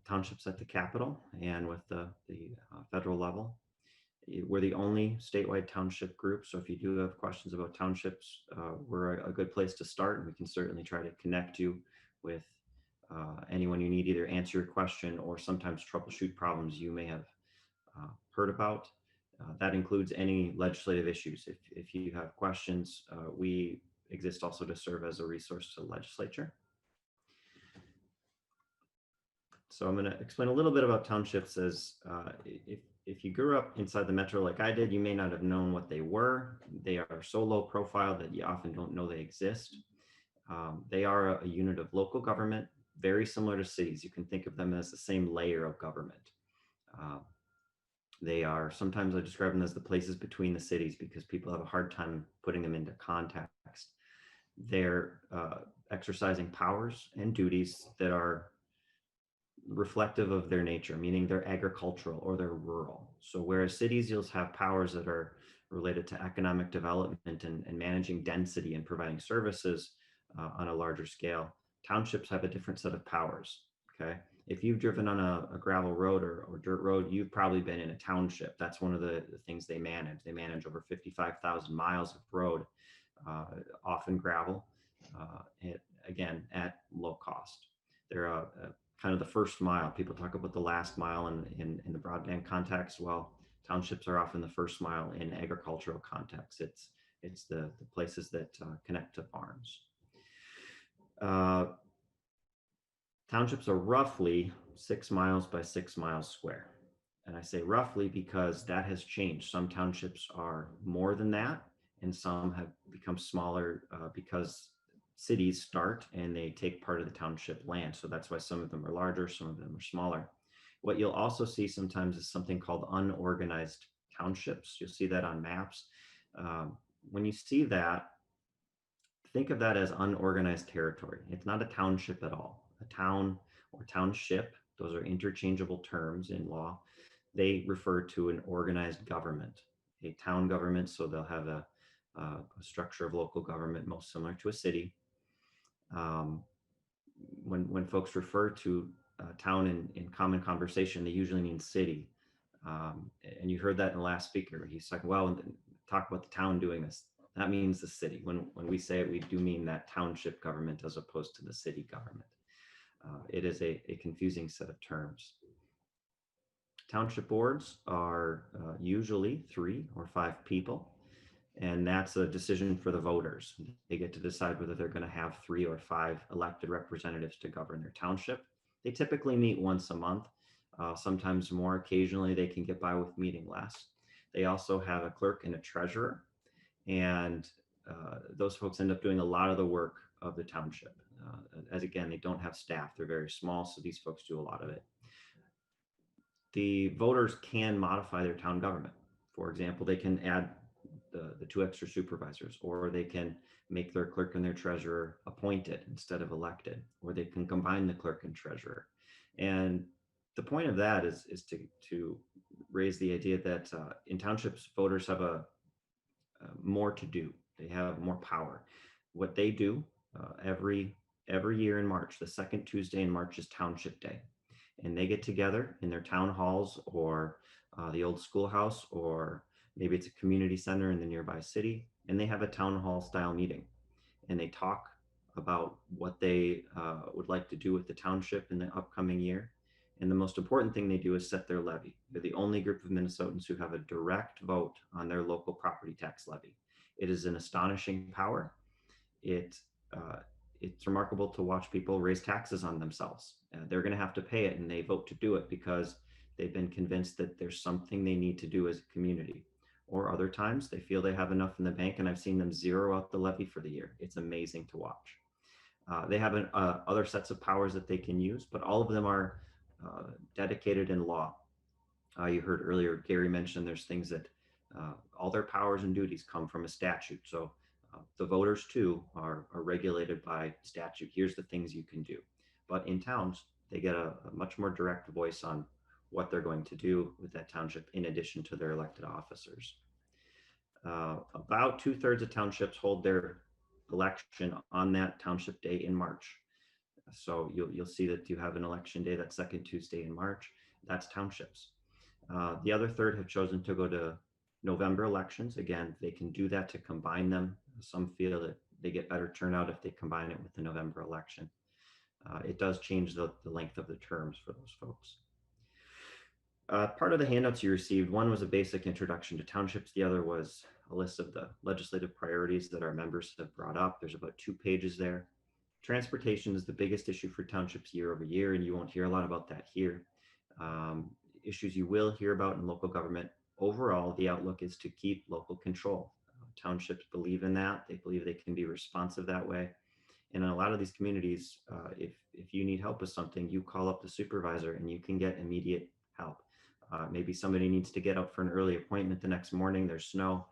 townships at the Capitol and with the federal level. We're the only statewide township group. So if you do have questions about townships, we're a good place to start, and we can certainly try to connect you with anyone you need, either answer your question or sometimes troubleshoot problems you may have heard about. That includes any legislative issues. If you have questions, we exist also to serve as a resource to the legislature. So I'm going to explain a little bit about townships. As if you grew up inside the metro like I did, you may not have known what they were. They are so low profile that you often don't know they exist. They are a unit of local government, very similar to cities. You can think of them as the same layer of government. They are, sometimes I describe them as the places between the cities because people have a hard time putting them into context. They're exercising powers and duties that are reflective of their nature, meaning they're agricultural or they're rural. So whereas cities, you'll have powers that are related to economic development and managing density and providing services on a larger scale, townships have a different set of powers, okay? If you've driven on a gravel road or dirt road, you've probably been in a township. That's one of the things they manage. They manage over 55,000 miles of road, often gravel, again, at low cost. They're kind of the first mile. People talk about the last mile in the broadband context. Well, townships are often the first mile in agricultural context. It's the places that connect to farms. Townships are roughly 6 miles by 6 miles square. And I say roughly because that has changed. Some townships are more than that, and some have become smaller because cities start and they take part of the township land. So that's why some of them are larger, some of them are smaller. What you'll also see sometimes is something called unorganized townships. You'll see that on maps. When you see that, think of that as unorganized territory. It's not a township at all. A town or township, those are interchangeable terms in law. They refer to an organized government, a town government. So they'll have a structure of local government most similar to a city. When folks refer to town in common conversation, they usually mean city. And you heard that in the last speaker. He's like, well, talk about the town doing this. That means the city. When we say it, we do mean that township government as opposed to the city government. It is a confusing set of terms. Township boards are usually 3 or 5 people, and that's a decision for the voters. They get to decide whether they're going to have 3 or 5 elected representatives to govern their township. They typically meet once a month, sometimes more. Occasionally, they can get by with meeting less. They also have a clerk and a treasurer, and those folks end up doing a lot of the work of the township. As again, they don't have staff. They're very small, so these folks do a lot of it. The voters can modify their town government. For example, they can add the 2 extra supervisors, or they can make their clerk and their treasurer appointed instead of elected, or they can combine the clerk and treasurer. And the point of that is to raise the idea that in townships, voters have more to do. They have more power. What they do every year in March, the second Tuesday in March is Township Day. and they get together in their town halls or the old schoolhouse, or maybe it's a community center in the nearby city, and they have a town hall style meeting, and they talk about what they would like to do with the township in the upcoming year. And the most important thing they do is set their levy. They're the only group of Minnesotans who have a direct vote on their local property tax levy. It is an astonishing power. It's remarkable to watch people raise taxes on themselves. They're going to have to pay it, and they vote to do it because they've been convinced that there's something they need to do as a community. Or other times they feel they have enough in the bank, and I've seen them zero out the levy for the year. It's amazing to watch. They have other sets of powers that they can use, but all of them are dedicated in law. You heard earlier, Gary mentioned there's things that all their powers and duties come from a statute. So the voters too are regulated by statute. Here's the things you can do. But in towns, they get a much more direct voice on what they're going to do with that township in addition to their elected officers. About 2/3 of townships hold their election on that township day in March. So you'll see that you have an election day that second Tuesday in March. That's townships. The other third have chosen to go to November elections. Again, they can do that to combine them. Some feel that they get better turnout if they combine it with the November election. It does change the length of the terms for those folks. Part of the handouts you received, one was a basic introduction to townships. The other was a list of the legislative priorities that our members have brought up. There's about 2 pages there. Transportation is the biggest issue for townships year over year, and you won't hear a lot about that here. Issues you will hear about in local government. Overall, the outlook is to keep local control. Townships believe in that. They believe they can be responsive that way. And in a lot of these communities, if you need help with something, you call up the supervisor and you can get immediate help. Maybe somebody needs to get out for an early appointment the next morning, there's snow.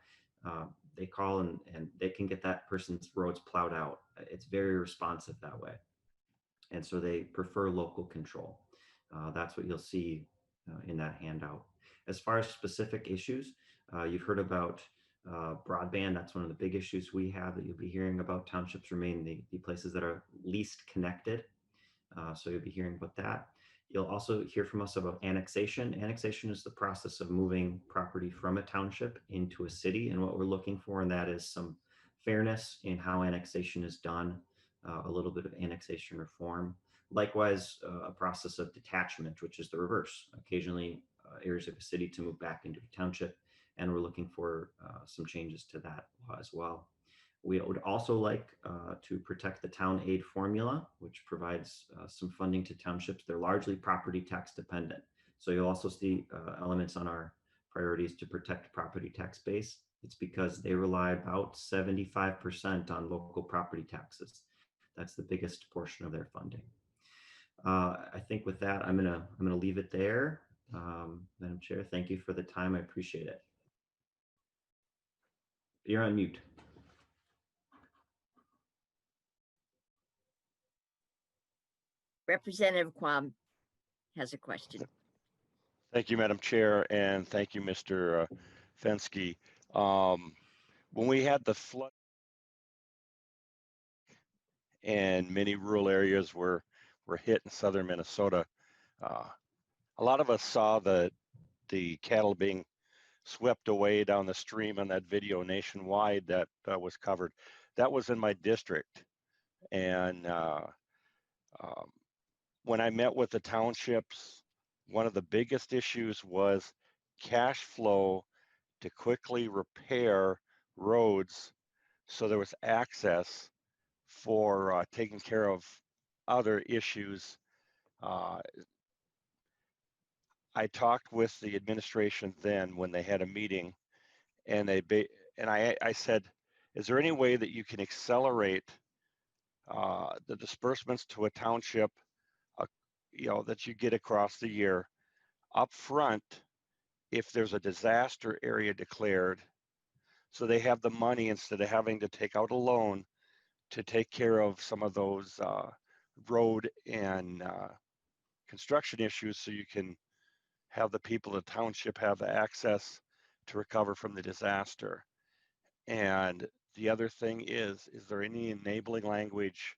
They call and they can get that person's roads plowed out. It's very responsive that way. And so they prefer local control. That's what you'll see in that handout. As far as specific issues, you've heard about broadband. That's one of the big issues we have that you'll be hearing about. Townships remain the places that are least connected. So you'll be hearing about that. You'll also hear from us about annexation. Annexation is the process of moving property from a township into a city. And what we're looking for in that is some fairness in how annexation is done, a little bit of annexation reform. Likewise, a process of detachment, which is the reverse. Occasionally, areas of a city to move back into a township, and we're looking for some changes to that law as well. We would also like to protect the town aid formula, which provides some funding to townships. They're largely property tax dependent. So you'll also see elements on our priorities to protect property tax base. It's because they rely about 75% on local property taxes. That's the biggest portion of their funding. I think with that, I'm gonna leave it there. Madam Chair, thank you for the time. I appreciate it. You're on mute. Representative Quam has a question. Thank you, Madam Chair, and thank you, Mr. Fenske. When we had the flood and many rural areas were hit in southern Minnesota, a lot of us saw the cattle being swept away down the stream on that video nationwide that was covered. That was in my district. And when I met with the townships, one of the biggest issues was cash flow to quickly repair roads so there was access for taking care of other issues. I talked with the administration then when they had a meeting, and I said, is there any way that you can accelerate the disbursements to a township, that you get across the year up front if there's a disaster area declared, so they have the money instead of having to take out a loan to take care of some of those road and construction issues, so you can have the people of the township have the access to recover from the disaster. And the other thing is there any enabling language?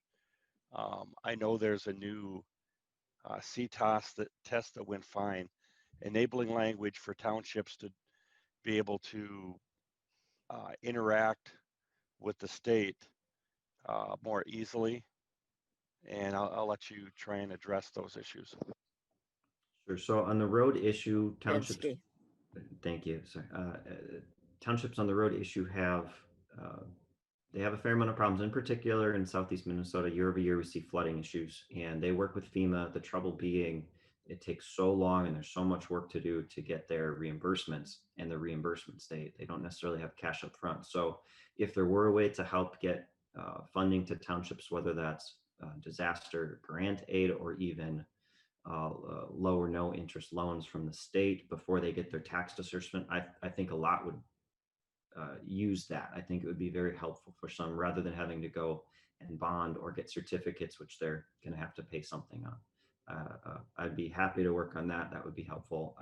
I know there's a new CTOS test that went fine, enabling language for townships to be able to interact with the state more easily. And I'll let you try and address those issues. Sure. So on the road issue, townships. Fenske. Thank you. Sorry. Townships on the road issue have they have a fair amount of problems. In particular, in Southeast Minnesota, year over year we see flooding issues, and they work with FEMA. The trouble being, it takes so long, and there's so much work to do to get their reimbursements, and the reimbursements they don't necessarily have cash up front. So if there were a way to help get funding to townships, whether that's disaster grant aid or even low or no interest loans from the state before they get their tax disbursement, I think a lot would use that. I think it would be very helpful for some, rather than having to go and bond or get certificates, which they're going to have to pay something on. I'd be happy to work on that. That would be helpful.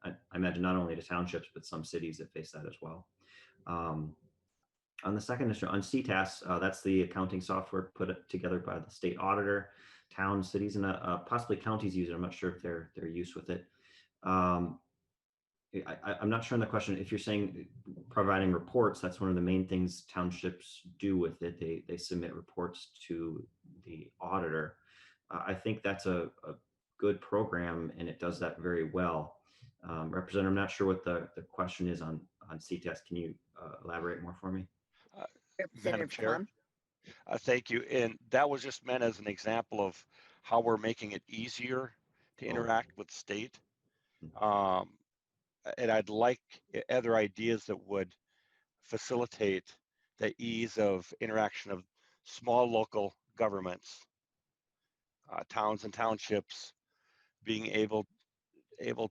I imagine not only to townships, but some cities that face that as well. On the second issue, on CTAS, that's the accounting software put together by the state auditor. Towns, cities, and possibly counties use it. I'm not sure if their use with it. I'm not sure on the question. If you're saying providing reports, that's one of the main things townships do with it. They submit reports to the auditor. I think that's a good program, and it does that very well. Representative, I'm not sure what the question is on CTAS. Can you elaborate more for me? Madam Chair, thank you. And that was just meant as an example of how we're making it easier to interact with state. And I'd like other ideas that would facilitate the ease of interaction of small local governments, towns and townships being able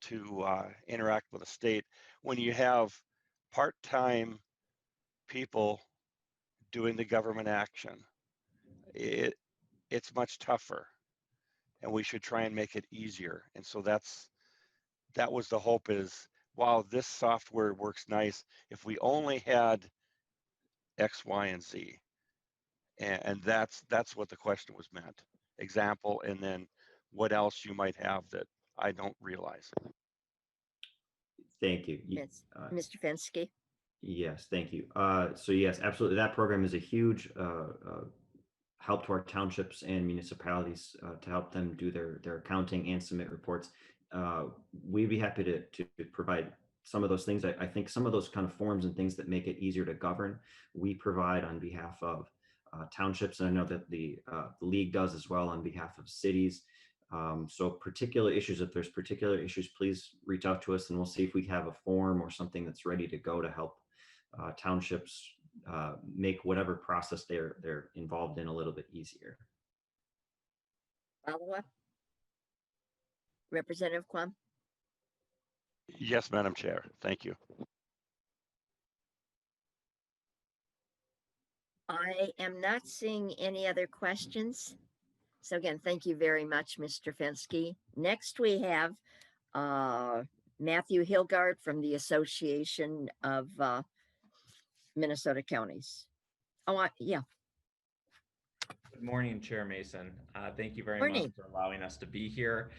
to interact with the state. When you have part-time people doing the government action, it's much tougher, and we should try and make it easier. And so that was the hope, is while this software works nice, if we only had X, Y, and Z, and that's what the question was meant. Example, and then what else you might have that I don't realize. Thank you. Yes. Mr. Fenske. Yes, thank you. So yes, absolutely. That program is a huge help to our townships and municipalities to help them do their accounting and submit reports. We'd be happy to provide some of those things. I think some of those kind of forms and things that make it easier to govern, we provide on behalf of townships. And I know that the league does as well on behalf of cities. So particular issues, if there's particular issues, please reach out to us and we'll see if we have a form or something that's ready to go to help townships make whatever process they're involved in a little bit easier. Follow-up? Representative Quam? Yes, Madam Chair. Thank you. I am not seeing any other questions. So again, thank you very much, Mr. Fenske. Next, we have Matthew Hilgart from the Association of Minnesota Counties. Oh, yeah. Good morning, Chair Mason. Thank you very Morning. much for allowing us to be here.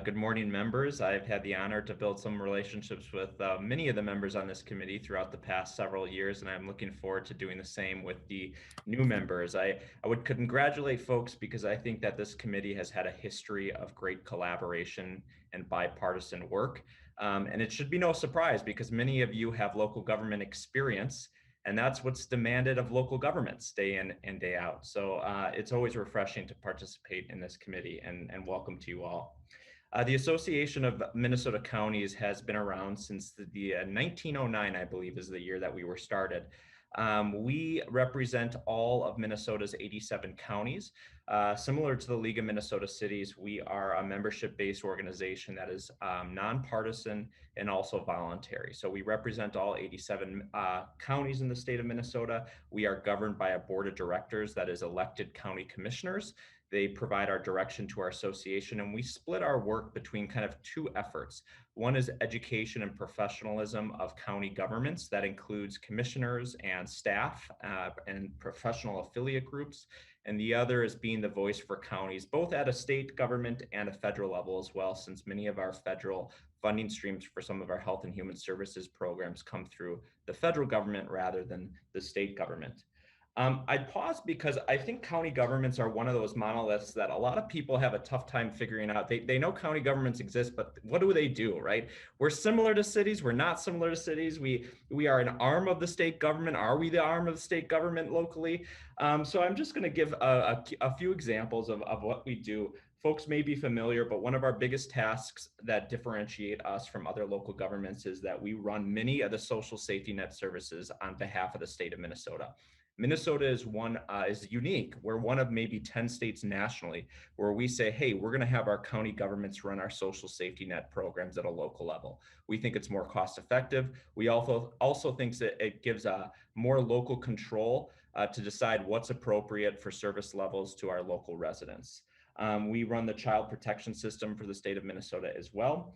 Good morning, members. I've had the honor to build some relationships with many of the members on this committee throughout the past several years, and I'm looking forward to doing the same with the new members. I would congratulate folks because I think that this committee has had a history of great collaboration and bipartisan work. And it should be no surprise because many of you have local government experience, and that's what's demanded of local governments day in and day out. So it's always refreshing to participate in this committee, and welcome to you all. The Association of Minnesota Counties has been around since the 1909, I believe, is the year that we were started. We represent all of Minnesota's 87 counties. Similar to the League of Minnesota Cities, we are a membership-based organization that is nonpartisan and also voluntary. So we represent all 87 counties in the state of Minnesota. We are governed by a board of directors that is elected county commissioners. They provide our direction to our association, and we split our work between kind of two efforts. One is education and professionalism of county governments. That includes commissioners and staff and professional affiliate groups. And the other is being the voice for counties, both at a state government and a federal level as well, since many of our federal funding streams for some of our health and human services programs come through the federal government rather than the state government. I'd pause because I think county governments are one of those monoliths that a lot of people have a tough time figuring out. They know county governments exist, but what do, right? We're similar to cities. We're not similar to cities. We are an arm of the state government. Are we the arm of the state government locally? So I'm just going to give a few examples of what we do. Folks may be familiar, but one of our biggest tasks that differentiate us from other local governments is that we run many of the social safety net services on behalf of the state of Minnesota. Minnesota is unique. We're one of maybe 10 states nationally where we say, hey, we're going to have our county governments run our social safety net programs at a local level. We think it's more cost effective. We also think that it gives more local control to decide what's appropriate for service levels to our local residents. We run the child protection system for the state of Minnesota as well.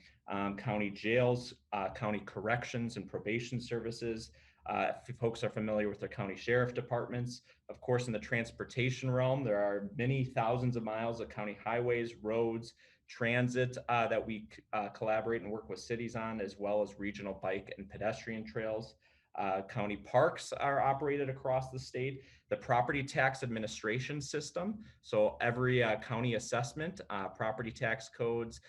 County jails, county corrections and probation services. If folks are familiar with their county sheriff departments, of course, in the transportation realm, there are many thousands of miles of county highways, roads, transit that we collaborate and work with cities on, as well as regional bike and pedestrian trails. County parks are operated across the state. The property tax administration system. So every county assessment, property tax codes.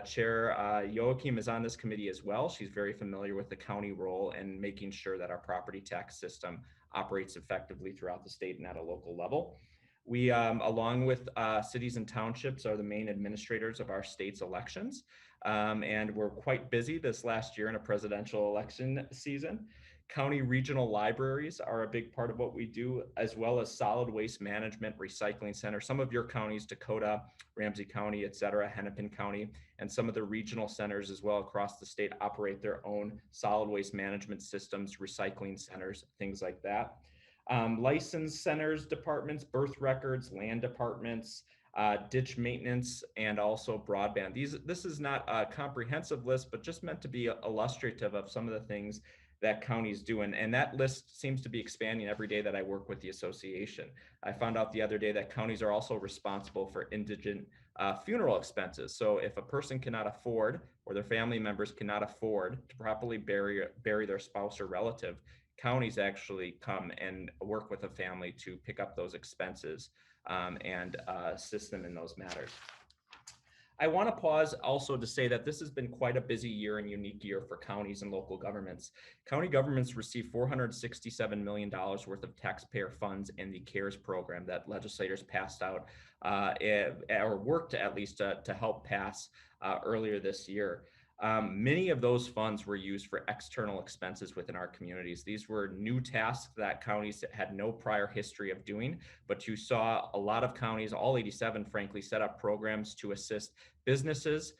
Chair Joachim is on this committee as well. She's very familiar with the county role in making sure that our property tax system operates effectively throughout the state and at a local level. We, along with cities and townships, are the main administrators of our state's elections. And we're quite busy this last year in a presidential election season. County regional libraries are a big part of what we do, as well as solid waste management, recycling center. Some of your counties, Dakota, Ramsey County, et cetera, Hennepin County, and some of the regional centers as well across the state operate their own solid waste management systems, recycling centers, things like that. License centers, departments, birth records, land departments, ditch maintenance, and also broadband. This is not a comprehensive list, but just meant to be illustrative of some of the things that counties do. And that list seems to be expanding every day that I work with the association. I found out the other day that counties are also responsible for indigent funeral expenses. So if a person cannot afford, or their family members cannot afford to properly bury their spouse or relative, counties actually come and work with a family to pick up those expenses and assist them in those matters. I want to pause also to say that this has been quite a busy year and unique year for counties and local governments. County governments received $467 million worth of taxpayer funds in the CARES program that legislators passed out or worked at least to help pass earlier this year. Many of those funds were used for external expenses within our communities. These were new tasks that counties had no prior history of doing, but you saw a lot of counties, all 87, frankly, set up programs to assist businesses.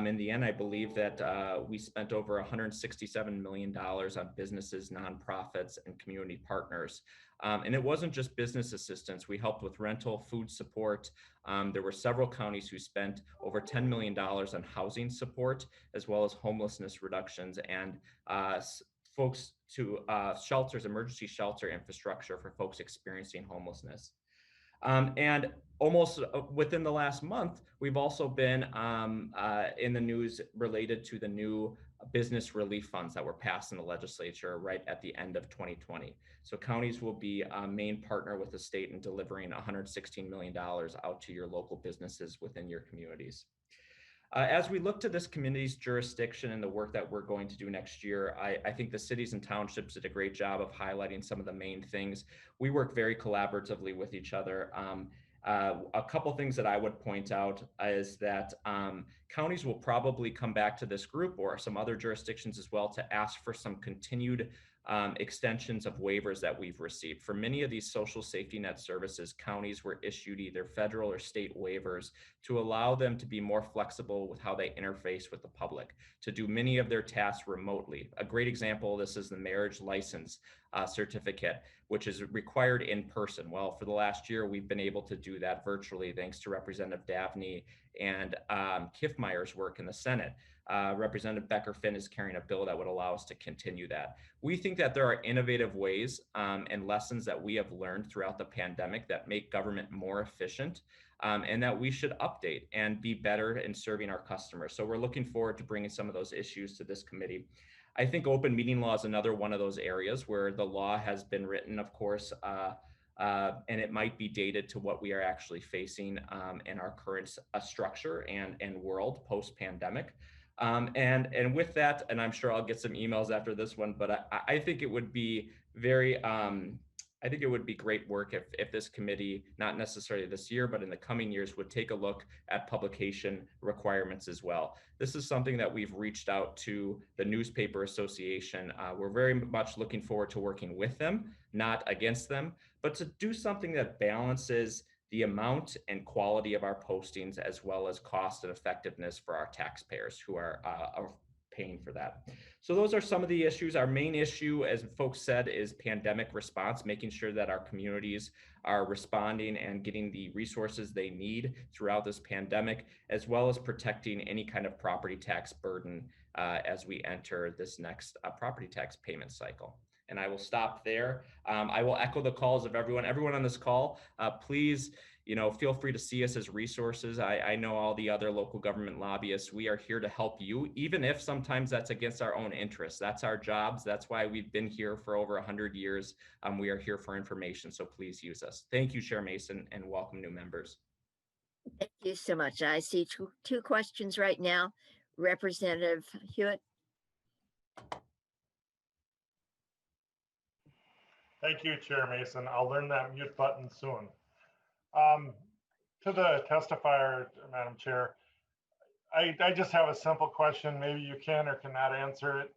In the end, I believe that we spent over $167 million on businesses, nonprofits, and community partners. And it wasn't just business assistance. We helped with rental, food support. There were several counties who spent over $10 million on housing support, as well as homelessness reductions and folks to shelters, emergency shelter infrastructure for folks experiencing homelessness. And almost within the last month, we've also been in the news related to the new business relief funds that were passed in the legislature right at the end of 2020. So counties will be a main partner with the state in delivering $116 million out to your local businesses within your communities. As we look to this community's jurisdiction and the work that we're going to do next year, I think the cities and townships did a great job of highlighting some of the main things. We work very collaboratively with each other. A couple things that I would point out is that counties will probably come back to this group or some other jurisdictions as well to ask for some continued extensions of waivers that we've received. For many of these social safety net services, counties were issued either federal or state waivers to allow them to be more flexible with how they interface with the public, to do many of their tasks remotely. A great example of this is the marriage license. certificate, which is required in person. Well, for the last year, we've been able to do that virtually thanks to Representative Davney and Kiffmeyer's work in the Senate. Representative Becker-Finn is carrying a bill that would allow us to continue that. We think that there are innovative ways and lessons that we have learned throughout the pandemic that make government more efficient, and that we should update and be better in serving our customers. So we're looking forward to bringing some of those issues to this committee. I think open meeting law is another one of those areas where the law has been written, of course, and it might be dated to what we are actually facing in our current structure and world post-pandemic. And with that, and I'm sure I'll get some emails after this one, but I think it would be very, I think it would be great work if this committee, not necessarily this year, but in the coming years, would take a look at publication requirements as well. This is something that we've reached out to the Newspaper Association. We're very much looking forward to working with them, not against them, but to do something that balances the amount and quality of our postings as well as cost and effectiveness for our taxpayers who are paying for that. So those are some of the issues. Our main issue, as folks said, is pandemic response, making sure that our communities are responding and getting the resources they need throughout this pandemic, as well as protecting any kind of property tax burden as we enter this next property tax payment cycle. And I will stop there. I will echo the calls of everyone on this call. Please, feel free to see us as resources. I know all the other local government lobbyists. We are here to help you, even if sometimes that's against our own interests. That's our jobs. That's why we've been here for over 100 years. We are here for information, so please use us. Thank you, Chair Mason, and welcome new members. Thank you so much. I see two questions right now. Representative Hewitt. Thank you, Chair Mason. I'll learn that mute button soon. To the testifier, Madam Chair, I just have a simple question. Maybe you can or cannot answer it.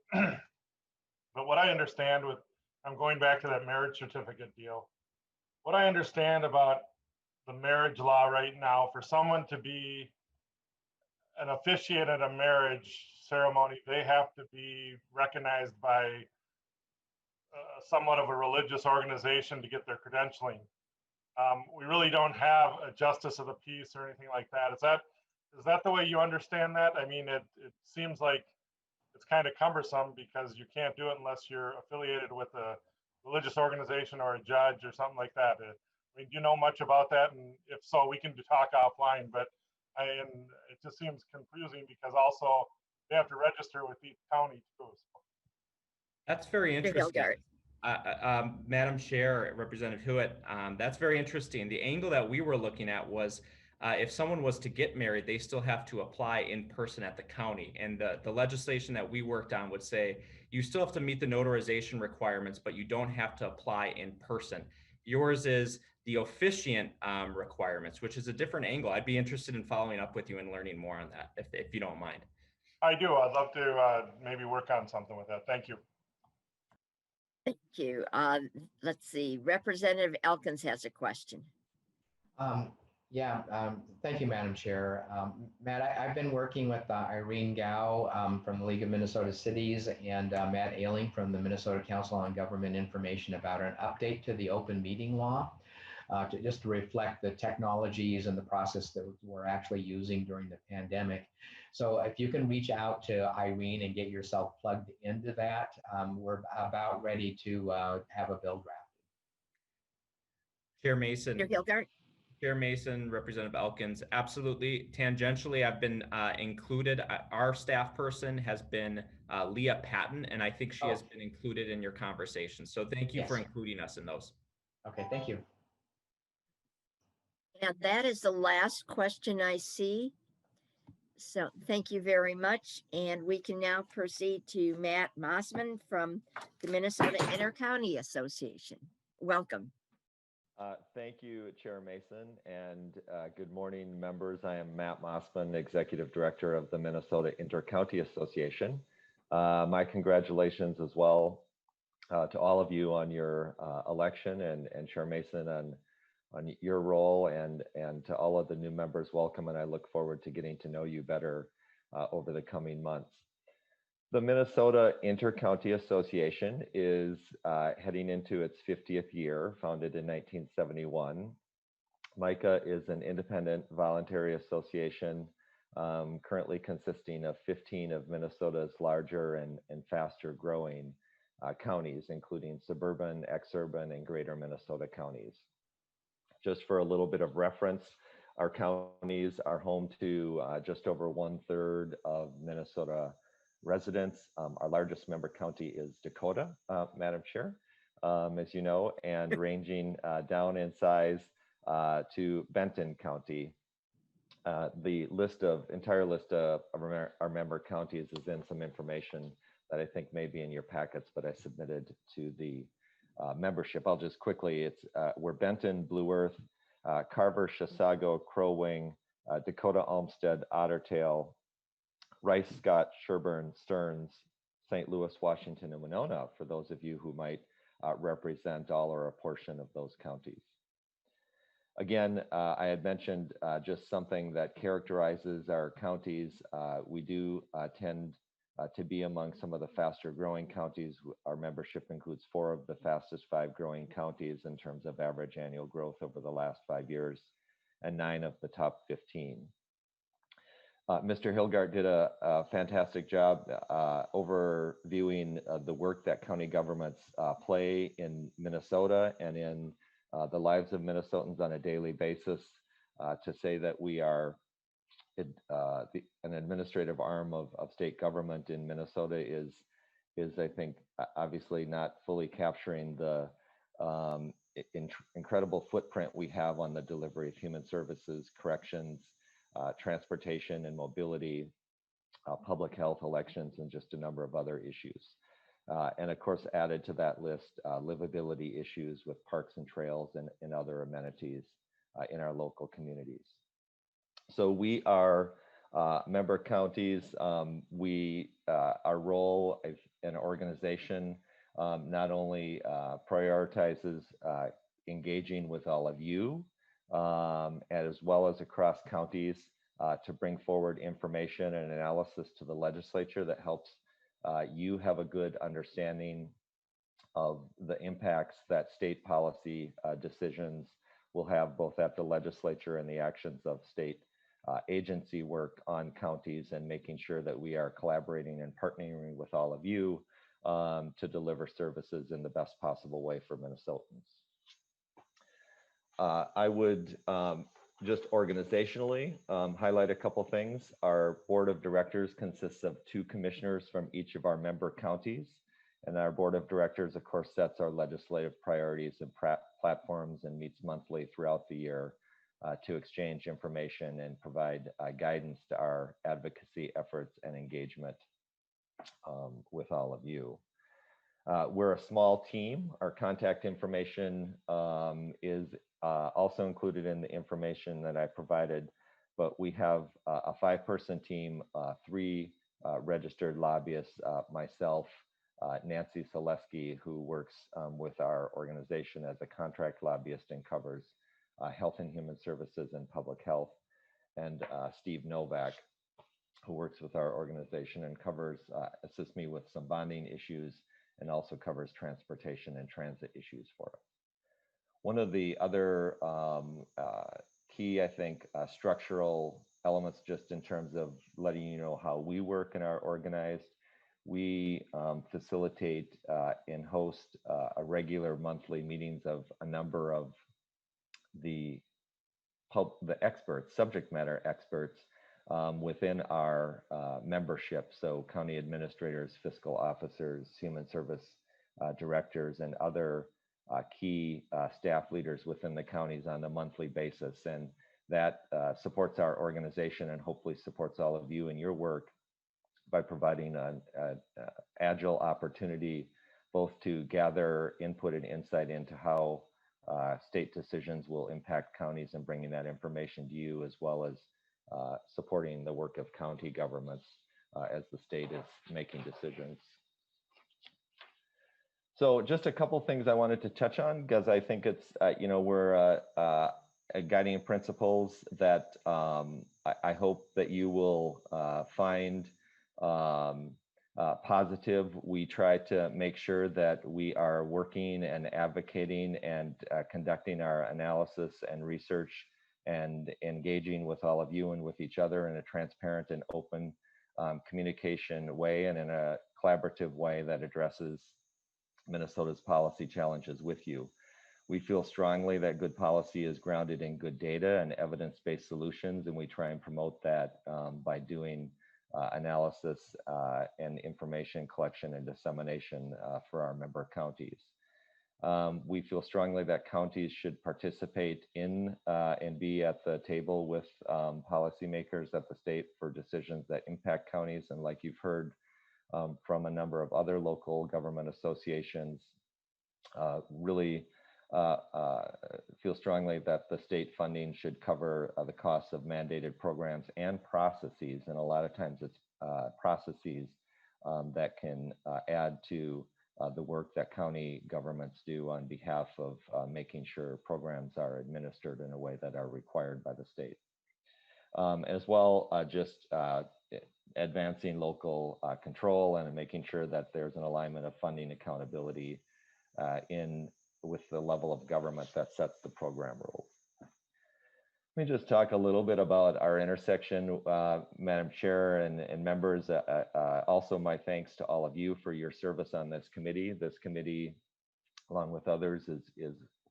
But what I understand I'm going back to that marriage certificate deal. What I understand about the marriage law right now, for someone to be an officiant at a marriage ceremony, they have to be recognized by somewhat of a religious organization to get their credentialing. We really don't have a justice of the peace or anything like that. Is that the way you understand that? I mean, it seems like it's kind of cumbersome because you can't do it unless you're affiliated with a religious organization or a judge or something like that. I mean, do you know much about that? And if so, we can talk offline, but it just seems confusing because also they have to register with each county too. That's very interesting. Madam Chair, Representative Hewitt, that's very interesting. The angle that we were looking at was if someone was to get married, they still have to apply in person at the county. And the legislation that we worked on would say you still have to meet the notarization requirements, but you don't have to apply in person. Yours is the officiant requirements, which is a different angle. I'd be interested in following up with you and learning more on that, if you don't mind. I do. I'd love to maybe work on something with that. Thank you. Thank you. Let's see. Representative Elkins has a question. Thank you, Madam Chair. Matt, I've been working with Irene Gao from the League of Minnesota Cities and Matt Ailing from the Minnesota Council on Government Information about an update to the open meeting law just to reflect the technologies and the process that we're actually using during the pandemic. So if you can reach out to Irene and get yourself plugged into that, we're about ready to have a bill drafted. Chair Mason. Hilgart. Chair Mason, Representative Elkins, absolutely. Tangentially, I've been included. Our staff person has been Leah Patton, and I think she has been included in your conversation. So thank you for including us in those. Okay, thank you. And that is the last question I see. So thank you very much. And we can now proceed to Matt Massman from the Minnesota Intercounty Association. Welcome. Thank you, Chair Mason, and good morning, members. I am Matt Massman, Executive Director of the Minnesota Intercounty Association. My congratulations as well to all of you on your election, and Chair Mason on your role, and to all of the new members, welcome, and I look forward to getting to know you better over the coming months. The Minnesota Intercounty Association is heading into its 50th year, founded in 1971. MICA is an independent voluntary association currently consisting of 15 of Minnesota's larger and faster growing counties, including suburban, exurban, and greater Minnesota counties. Just for a little bit of reference, our counties are home to just over 1/3 of Minnesota residents. Our largest member county is Dakota, Madam Chair, as you know, and ranging down in size to Benton County. The entire list of our member counties is in some information that I think may be in your packets, but I submitted to the membership. I'll just quickly, we're Benton, Blue Earth, Carver, Chisago, Crow Wing, Dakota, Olmsted, Ottertail, Rice, Scott, Sherburne, Stearns, St. Louis, Washington, and Winona, for those of you who might represent all or a portion of those counties. Again, I had mentioned just something that characterizes our counties. We do tend to be among some of the faster growing counties. Our membership includes 4 of the fastest 5 growing counties in terms of average annual growth over the last 5 years, and 9 of the top 15. Mr. Hilgart did a fantastic job overviewing the work that county governments play in Minnesota and in the lives of Minnesotans on a daily basis. To say that we are an administrative arm of state government in Minnesota is I think, obviously not fully capturing the incredible footprint we have on the delivery of human services, corrections, transportation and mobility, public health, elections, and just a number of other issues. And of course, added to that list, livability issues with parks and trails and other amenities in our local communities. So we are member counties. Our role as an organization not only prioritizes engaging with all of you, as well as across counties to bring forward information and analysis to the legislature that helps you have a good understanding of the impacts that state policy decisions will have both at the legislature and the actions of state agency work on counties, and making sure that we are collaborating and partnering with all of you to deliver services in the best possible way for Minnesotans. I would just organizationally highlight a couple things. Our board of directors consists of 2 commissioners from each of our member counties. And our board of directors, of course, sets our legislative priorities and platforms and meets monthly throughout the year to exchange information and provide guidance to our advocacy efforts and engagement with all of you. We're a small team. Our contact information is also included in the information that I provided, but we have a 5-person team, 3 registered lobbyists, myself, Nancy Selesky, who works with our organization as a contract lobbyist and covers health and human services and public health, and Steve Novak, who works with our organization and assists me with some bonding issues and also covers transportation and transit issues for us. One of the other key, I think, structural elements, just in terms of letting you know how we work and are organized, we facilitate and host a regular monthly meetings of a number of the experts, subject matter experts within our membership. So county administrators, fiscal officers, human service directors, and other key staff leaders within the counties on a monthly basis. And that supports our organization and hopefully supports all of you in your work by providing an agile opportunity both to gather input and insight into how state decisions will impact counties and bringing that information to you, as well as supporting the work of county governments as the state is making decisions. So just a couple things I wanted to touch on, because I think it's, we're guiding principles that I hope that you will find positive. We try to make sure that we are working and advocating and conducting our analysis and research and engaging with all of you and with each other in a transparent and open communication way and in a collaborative way that addresses Minnesota's policy challenges with you. We feel strongly that good policy is grounded in good data and evidence-based solutions, and we try and promote that by doing analysis and information collection and dissemination for our member counties. We feel strongly that counties should participate in and be at the table with policymakers at the state for decisions that impact counties. And like you've heard from a number of other local government associations, really feel strongly that the state funding should cover the costs of mandated programs and processes. And a lot of times it's processes that can add to the work that county governments do on behalf of making sure programs are administered in a way that are required by the state. As well, just advancing local control and making sure that there's an alignment of funding accountability with the level of government that sets the program rules. Let me just talk a little bit about our intersection, Madam Chair and members. Also, my thanks to all of you for your service on this committee. This committee, along with others,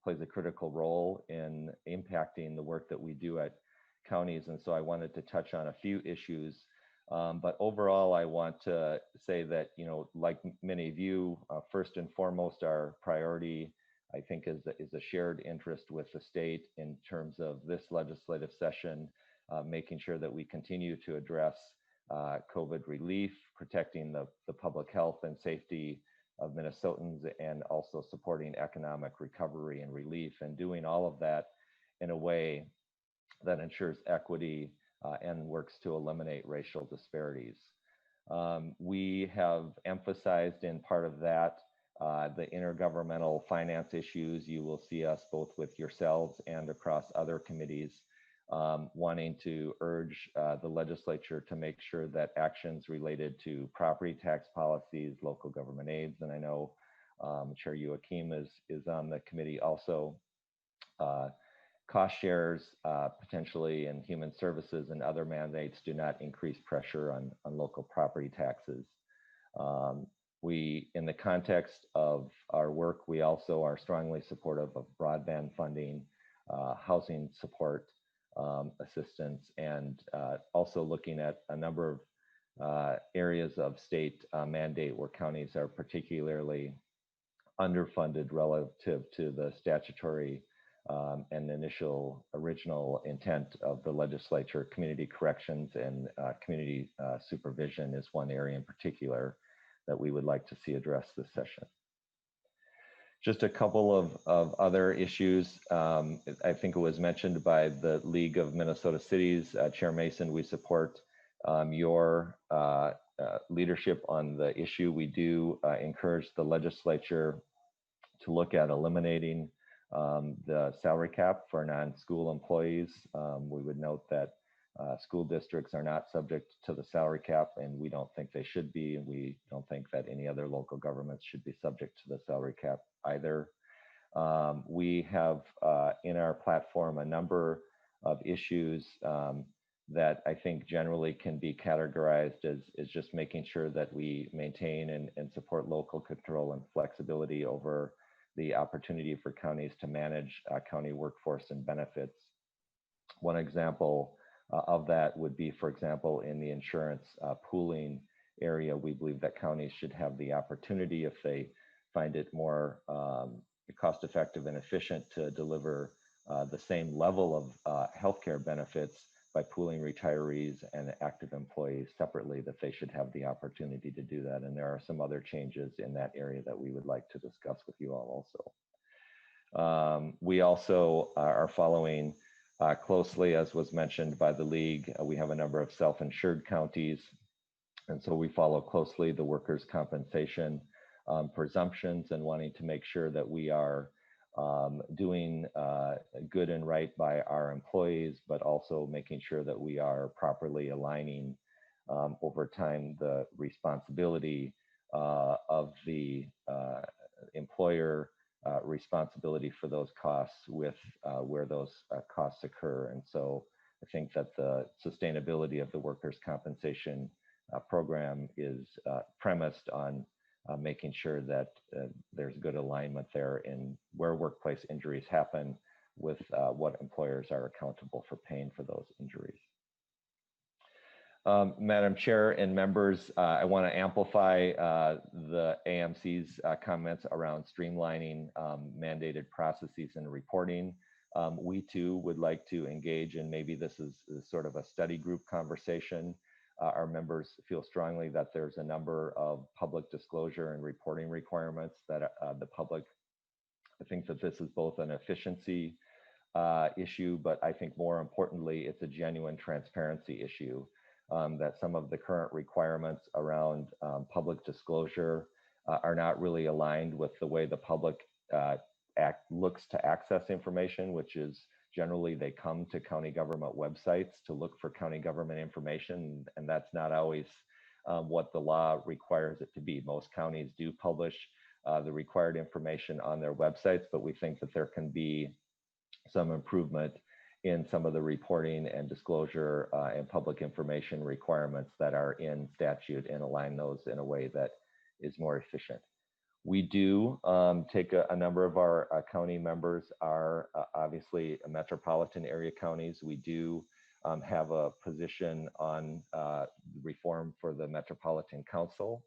plays a critical role in impacting the work that we do at counties. And so I wanted to touch on a few issues. But overall, I want to say that, like many of you, first and foremost, our priority, I think, is a shared interest with the state in terms of this legislative session, making sure that we continue to address COVID relief, protecting the public health and safety of Minnesotans, and also supporting economic recovery and relief, and doing all of that in a way that ensures equity and works to eliminate racial disparities. We have emphasized in part of that the intergovernmental finance issues. You will see us both with yourselves and across other committees wanting to urge the legislature to make sure that actions related to property tax policies, local government aids, and I know Chair Joachim is on the committee also, cost shares potentially in human services and other mandates do not increase pressure on local property taxes. In the context of our work, we also are strongly supportive of broadband funding, housing support assistance, and also looking at a number of areas of state mandate where counties are particularly underfunded relative to the statutory and original intent of the legislature. Community corrections and community supervision is one area in particular that we would like to see addressed this session. Just a couple of other issues. I think it was mentioned by the League of Minnesota Cities, Chair Mason, we support your leadership on the issue. We do encourage the legislature to look at eliminating the salary cap for non-school employees. We would note that school districts are not subject to the salary cap, and we don't think they should be, and we don't think that any other local governments should be subject to the salary cap either. We have in our platform a number of issues that I think generally can be categorized as just making sure that we maintain and support local control and flexibility over the opportunity for counties to manage county workforce and benefits. One example of that would be, for example, in the insurance pooling area, we believe that counties should have the opportunity, if they find it more cost-effective and efficient, to deliver the same level of healthcare benefits by pooling retirees and active employees separately, that they should have the opportunity to do that. And there are some other changes in that area that we would like to discuss with you all also. We also are following closely, as was mentioned by the League. We have a number of self-insured counties, and so we follow closely the workers' compensation presumptions and wanting to make sure that we are doing good and right by our employees, but also making sure that we are properly aligning over time the responsibility of the employer responsibility for those costs with where those costs occur. And so I think that the sustainability of the workers' compensation program is premised on making sure that there's good alignment there in where workplace injuries happen with what employers are accountable for paying for those injuries. Madam Chair and members, I want to amplify the AMC's comments around streamlining mandated processes and reporting. We too would like to engage in, maybe this is sort of a study group conversation. Our members feel strongly that there's a number of public disclosure and reporting requirements that the public, I think that this is both an efficiency issue, but I think more importantly, it's a genuine transparency issue. That some of the current requirements around public disclosure are not really aligned with the way the public looks to access information, which is generally they come to county government websites to look for county government information, and that's not always what the law requires it to be. Most counties do publish the required information on their websites, but we think that there can be some improvement in some of the reporting and disclosure and public information requirements that are in statute and align those in a way that is more efficient. We do take a number of our county members are obviously metropolitan area counties. We do have a position on reform for the Metropolitan Council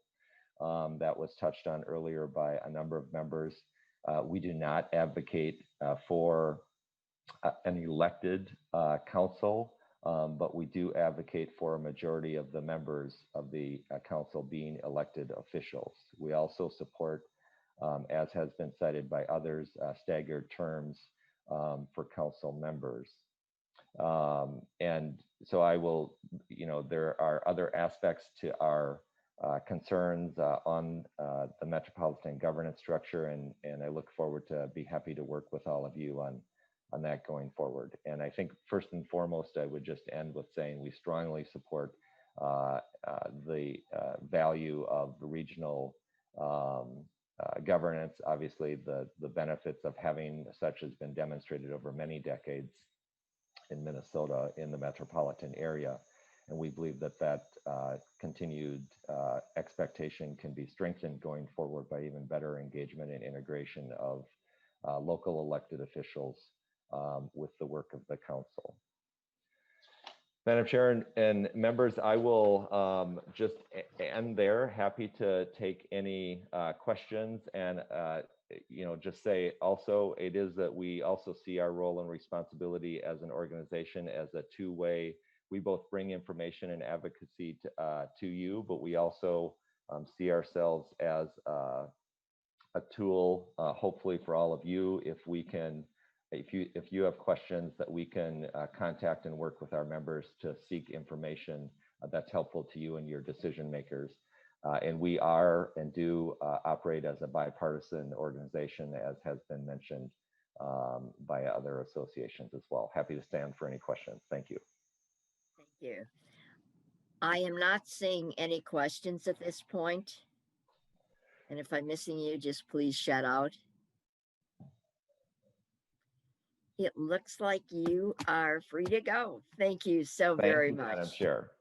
that was touched on earlier by a number of members. We do not advocate for an elected council, but we do advocate for a majority of the members of the council being elected officials. We also support, as has been cited by others, staggered terms for council members. And so I will, there are other aspects to our concerns on the metropolitan governance structure, and I look forward to be happy to work with all of you on that going forward. And I think first and foremost, I would just end with saying we strongly support the value of the regional governance. Obviously, the benefits of having such has been demonstrated over many decades in Minnesota in the metropolitan area. And we believe that that continued expectation can be strengthened going forward by even better engagement and integration of local elected officials with the work of the council. Madam Chair and members, I will just end there. Happy to take any questions, and just say also it is that we also see our role and responsibility as an organization as a two-way. We both bring information and advocacy to you, but we also see ourselves as a tool, hopefully for all of you, if we can. If you have questions that we can contact and work with our members to seek information that's helpful to you and your decision makers. And we are and do operate as a bipartisan organization, as has been mentioned by other associations as well. Happy to stand for any questions. Thank you. Thank you. I am not seeing any questions at this point. And if I'm missing you, just please shout out. It looks like you are free to go. Thank you so very much. Madam Chair.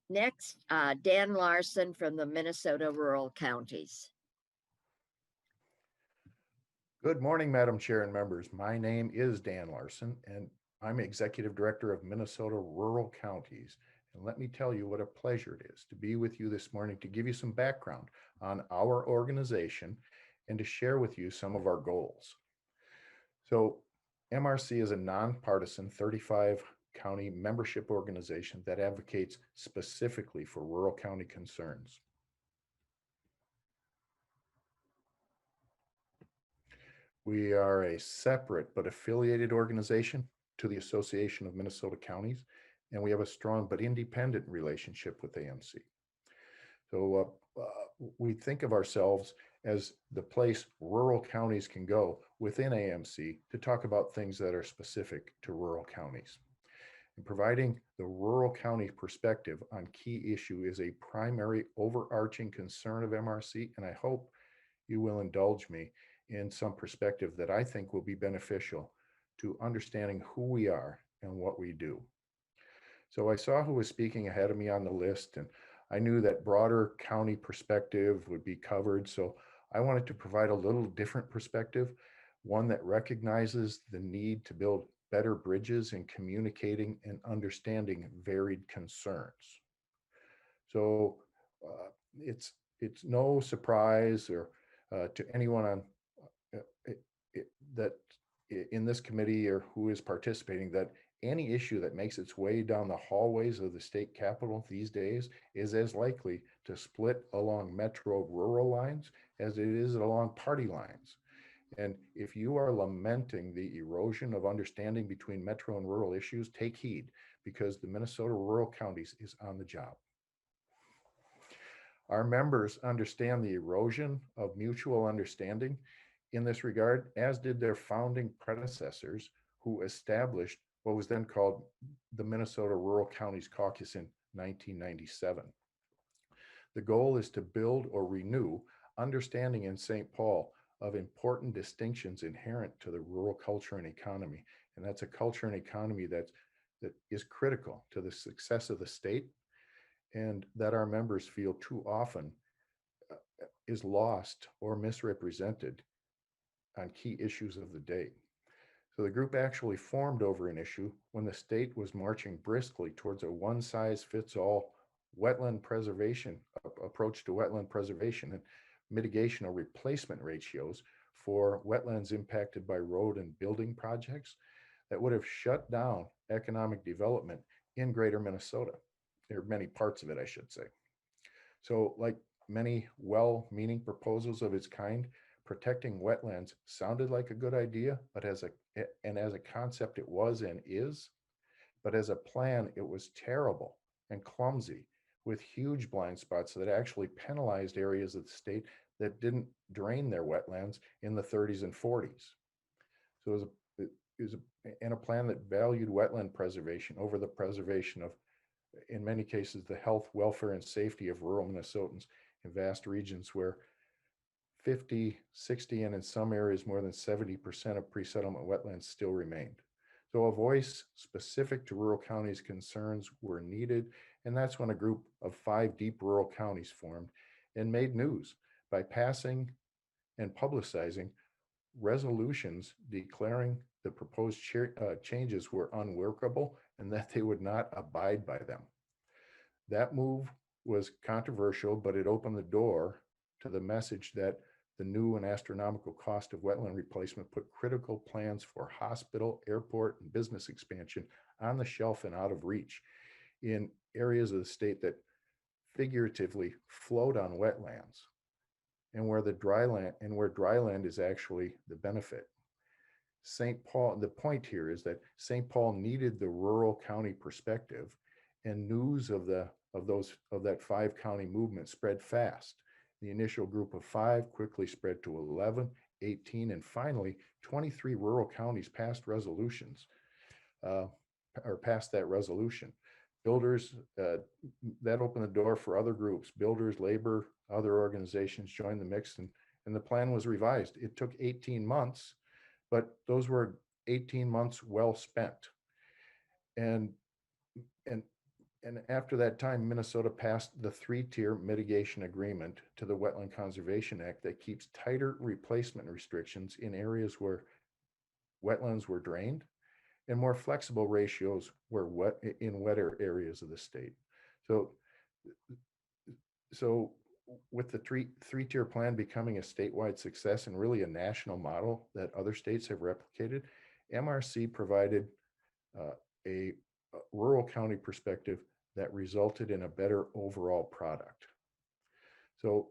Next, Dan Larson from the Minnesota Rural Counties. Good morning, Madam Chair and members. My name is Dan Larson, and I'm Executive Director of Minnesota Rural Counties. And let me tell you what a pleasure it is to be with you this morning to give you some background on our organization and to share with you some of our goals. So MRC is a nonpartisan 35 county membership organization that advocates specifically for rural county concerns. We are a separate but affiliated organization to the Association of Minnesota Counties, and we have a strong but independent relationship with AMC. So we think of ourselves as the place rural counties can go within AMC to talk about things that are specific to rural counties. And providing the rural county perspective on key issue is a primary overarching concern of MRC, and I hope you will indulge me in some perspective that I think will be beneficial to understanding who we are and what we do. So I saw who was speaking ahead of me on the list, and I knew that broader county perspective would be covered. So I wanted to provide a little different perspective, one that recognizes the need to build better bridges in communicating and understanding varied concerns. So it's no surprise or to anyone on that in this committee or who is participating that any issue that makes its way down the hallways of the state capitol these days is as likely to split along metro rural lines as it is along party lines. And if you are lamenting the erosion of understanding between metro and rural issues, take heed, because the Minnesota Rural Counties is on the job. Our members understand the erosion of mutual understanding in this regard, as did their founding predecessors who established what was then called the Minnesota Rural Counties Caucus in 1997. The goal is to build or renew understanding in St. Paul of important distinctions inherent to the rural culture and economy. And that's a culture and economy that is critical to the success of the state, and that our members feel too often is lost or misrepresented on key issues of the day. So the group actually formed over an issue when the state was marching briskly towards a one-size-fits-all wetland preservation approach to wetland preservation and mitigation or replacement ratios for wetlands impacted by road and building projects that would have shut down economic development in greater Minnesota. There are many parts of it, I should say. So like many well-meaning proposals of its kind, protecting wetlands sounded like a good idea, but as a concept it was and is, but as a plan it was terrible and clumsy, with huge blind spots that actually penalized areas of the state that didn't drain their wetlands in the 30s and 40s. So it was a plan that valued wetland preservation over the preservation of, in many cases, the health, welfare, and safety of rural Minnesotans in vast regions where 50, 60, and in some areas more than 70% of pre-settlement wetlands still remained. So a voice specific to rural counties' concerns were needed, and that's when a group of 5 deep rural counties formed and made news by passing and publicizing resolutions declaring the proposed changes were unworkable and that they would not abide by them. That move was controversial, but it opened the door to the message that the new and astronomical cost of wetland replacement put critical plans for hospital, airport, and business expansion on the shelf and out of reach in areas of the state that figuratively float on wetlands, and where dryland is actually the benefit. St. Paul, the point here is that St. Paul needed the rural county perspective, and news of that 5-county movement spread fast. The initial group of 5 quickly spread to 11, 18, and finally 23 rural counties passed resolutions, or passed that resolution. Builders, that opened the door for other groups, builders, labor, other organizations joined the mix, and the plan was revised. It took 18 months, but those were 18 months well spent. And after that time, Minnesota passed the 3-tier mitigation agreement to the Wetland Conservation Act that keeps tighter replacement restrictions in areas where wetlands were drained and more flexible ratios where in wetter areas of the state. So with the 3-tier plan becoming a statewide success and really a national model that other states have replicated, MRC provided a rural county perspective that resulted in a better overall product. So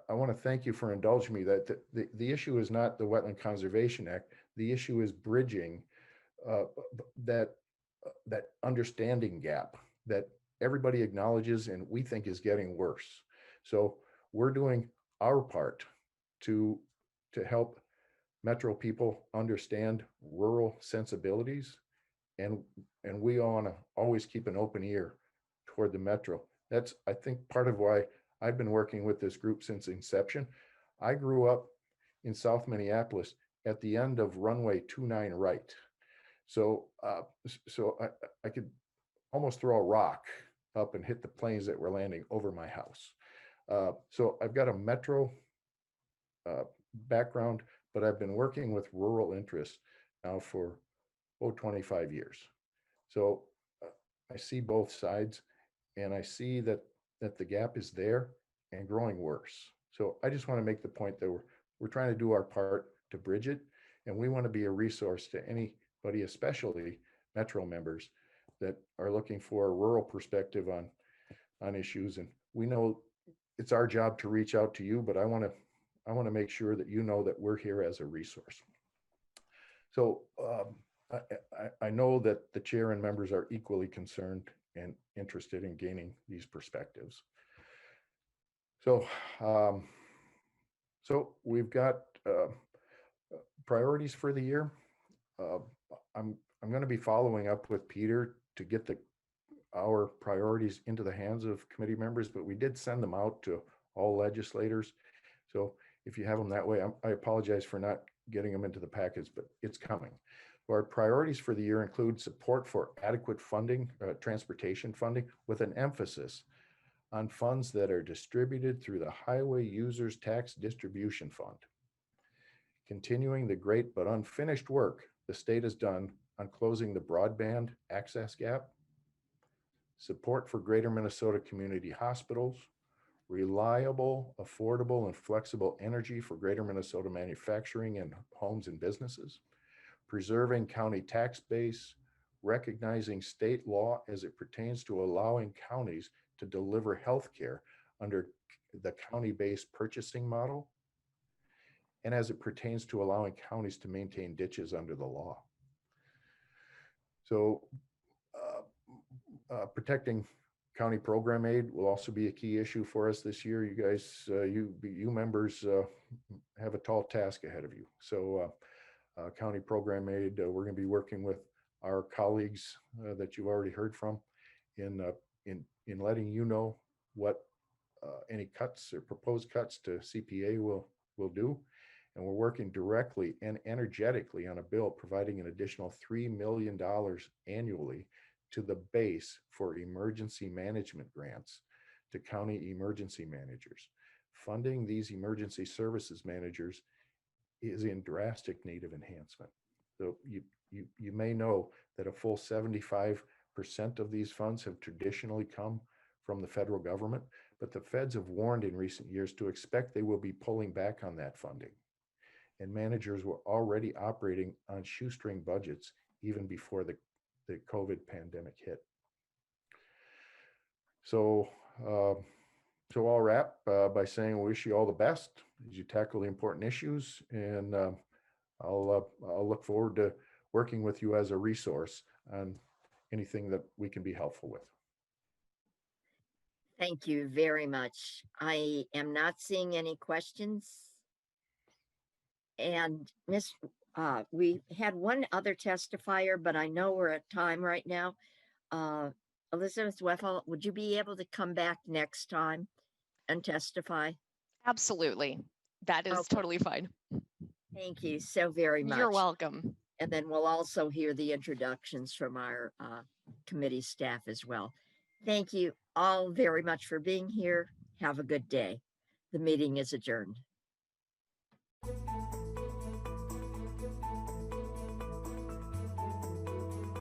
I want to thank you for indulging me that the issue is not the Wetland Conservation Act. The issue is bridging that understanding gap that everybody acknowledges and we think is getting worse. So we're doing our part to help metro people understand rural sensibilities and we want to always keep an open ear toward the metro. That's, I think, part of why I've been working with this group since inception. I grew up in South Minneapolis at the end of runway 29 right. So I could almost throw a rock up and hit the planes that were landing over my house. So I've got a metro background, but I've been working with rural interests now for 25 years. So I see both sides, and I see that the gap is there and growing worse. So I just want to make the point that we're trying to do our part to bridge it, and we want to be a resource to anybody, especially metro members, that are looking for a rural perspective on issues. And we know it's our job to reach out to you, but I want to make sure that you know that we're here as a resource. So I know that the chair and members are equally concerned and interested in gaining these perspectives. So we've got priorities for the year. I'm going to be following up with Peter to get our priorities into the hands of committee members, but we did send them out to all legislators. So if you have them that way, I apologize for not getting them into the package, but it's coming. Our priorities for the year include support for adequate funding, transportation funding, with an emphasis on funds that are distributed through the Highway Users Tax Distribution Fund. Continuing the great but unfinished work the state has done on closing the broadband access gap, support for Greater Minnesota community hospitals, reliable, affordable, and flexible energy for Greater Minnesota manufacturing and homes and businesses, preserving county tax base, recognizing state law as it pertains to allowing counties to deliver health care under the county-based purchasing model, and as it pertains to allowing counties to maintain ditches under the law. So protecting county program aid will also be a key issue for us this year. You guys, you members have a tall task ahead of you. So county program aid, we're going to be working with our colleagues that you've already heard from in letting you know what any cuts or proposed cuts to CPA will do. And we're working directly and energetically on a bill providing an additional $3 million annually to the base for emergency management grants to county emergency managers. Funding these emergency services managers is in drastic need of enhancement. So you may know that a full 75% of these funds have traditionally come from the federal government, but the feds have warned in recent years to expect they will be pulling back on that funding. And managers were already operating on shoestring budgets even before the COVID pandemic hit. So I'll wrap by saying we wish you all the best as you tackle the important issues, and I'll look forward to working with you as a resource on anything that we can be helpful with. Thank you very much. I am not seeing any questions. And we had one other testifier, but I know we're at time right now. Elizabeth Wefel, would you be able to come back next time and testify? Absolutely. That is totally fine. Thank you so very much. You're welcome. And then we'll also hear the introductions from our committee staff as well. Thank you all very much for being here. Have a good day. The meeting is adjourned.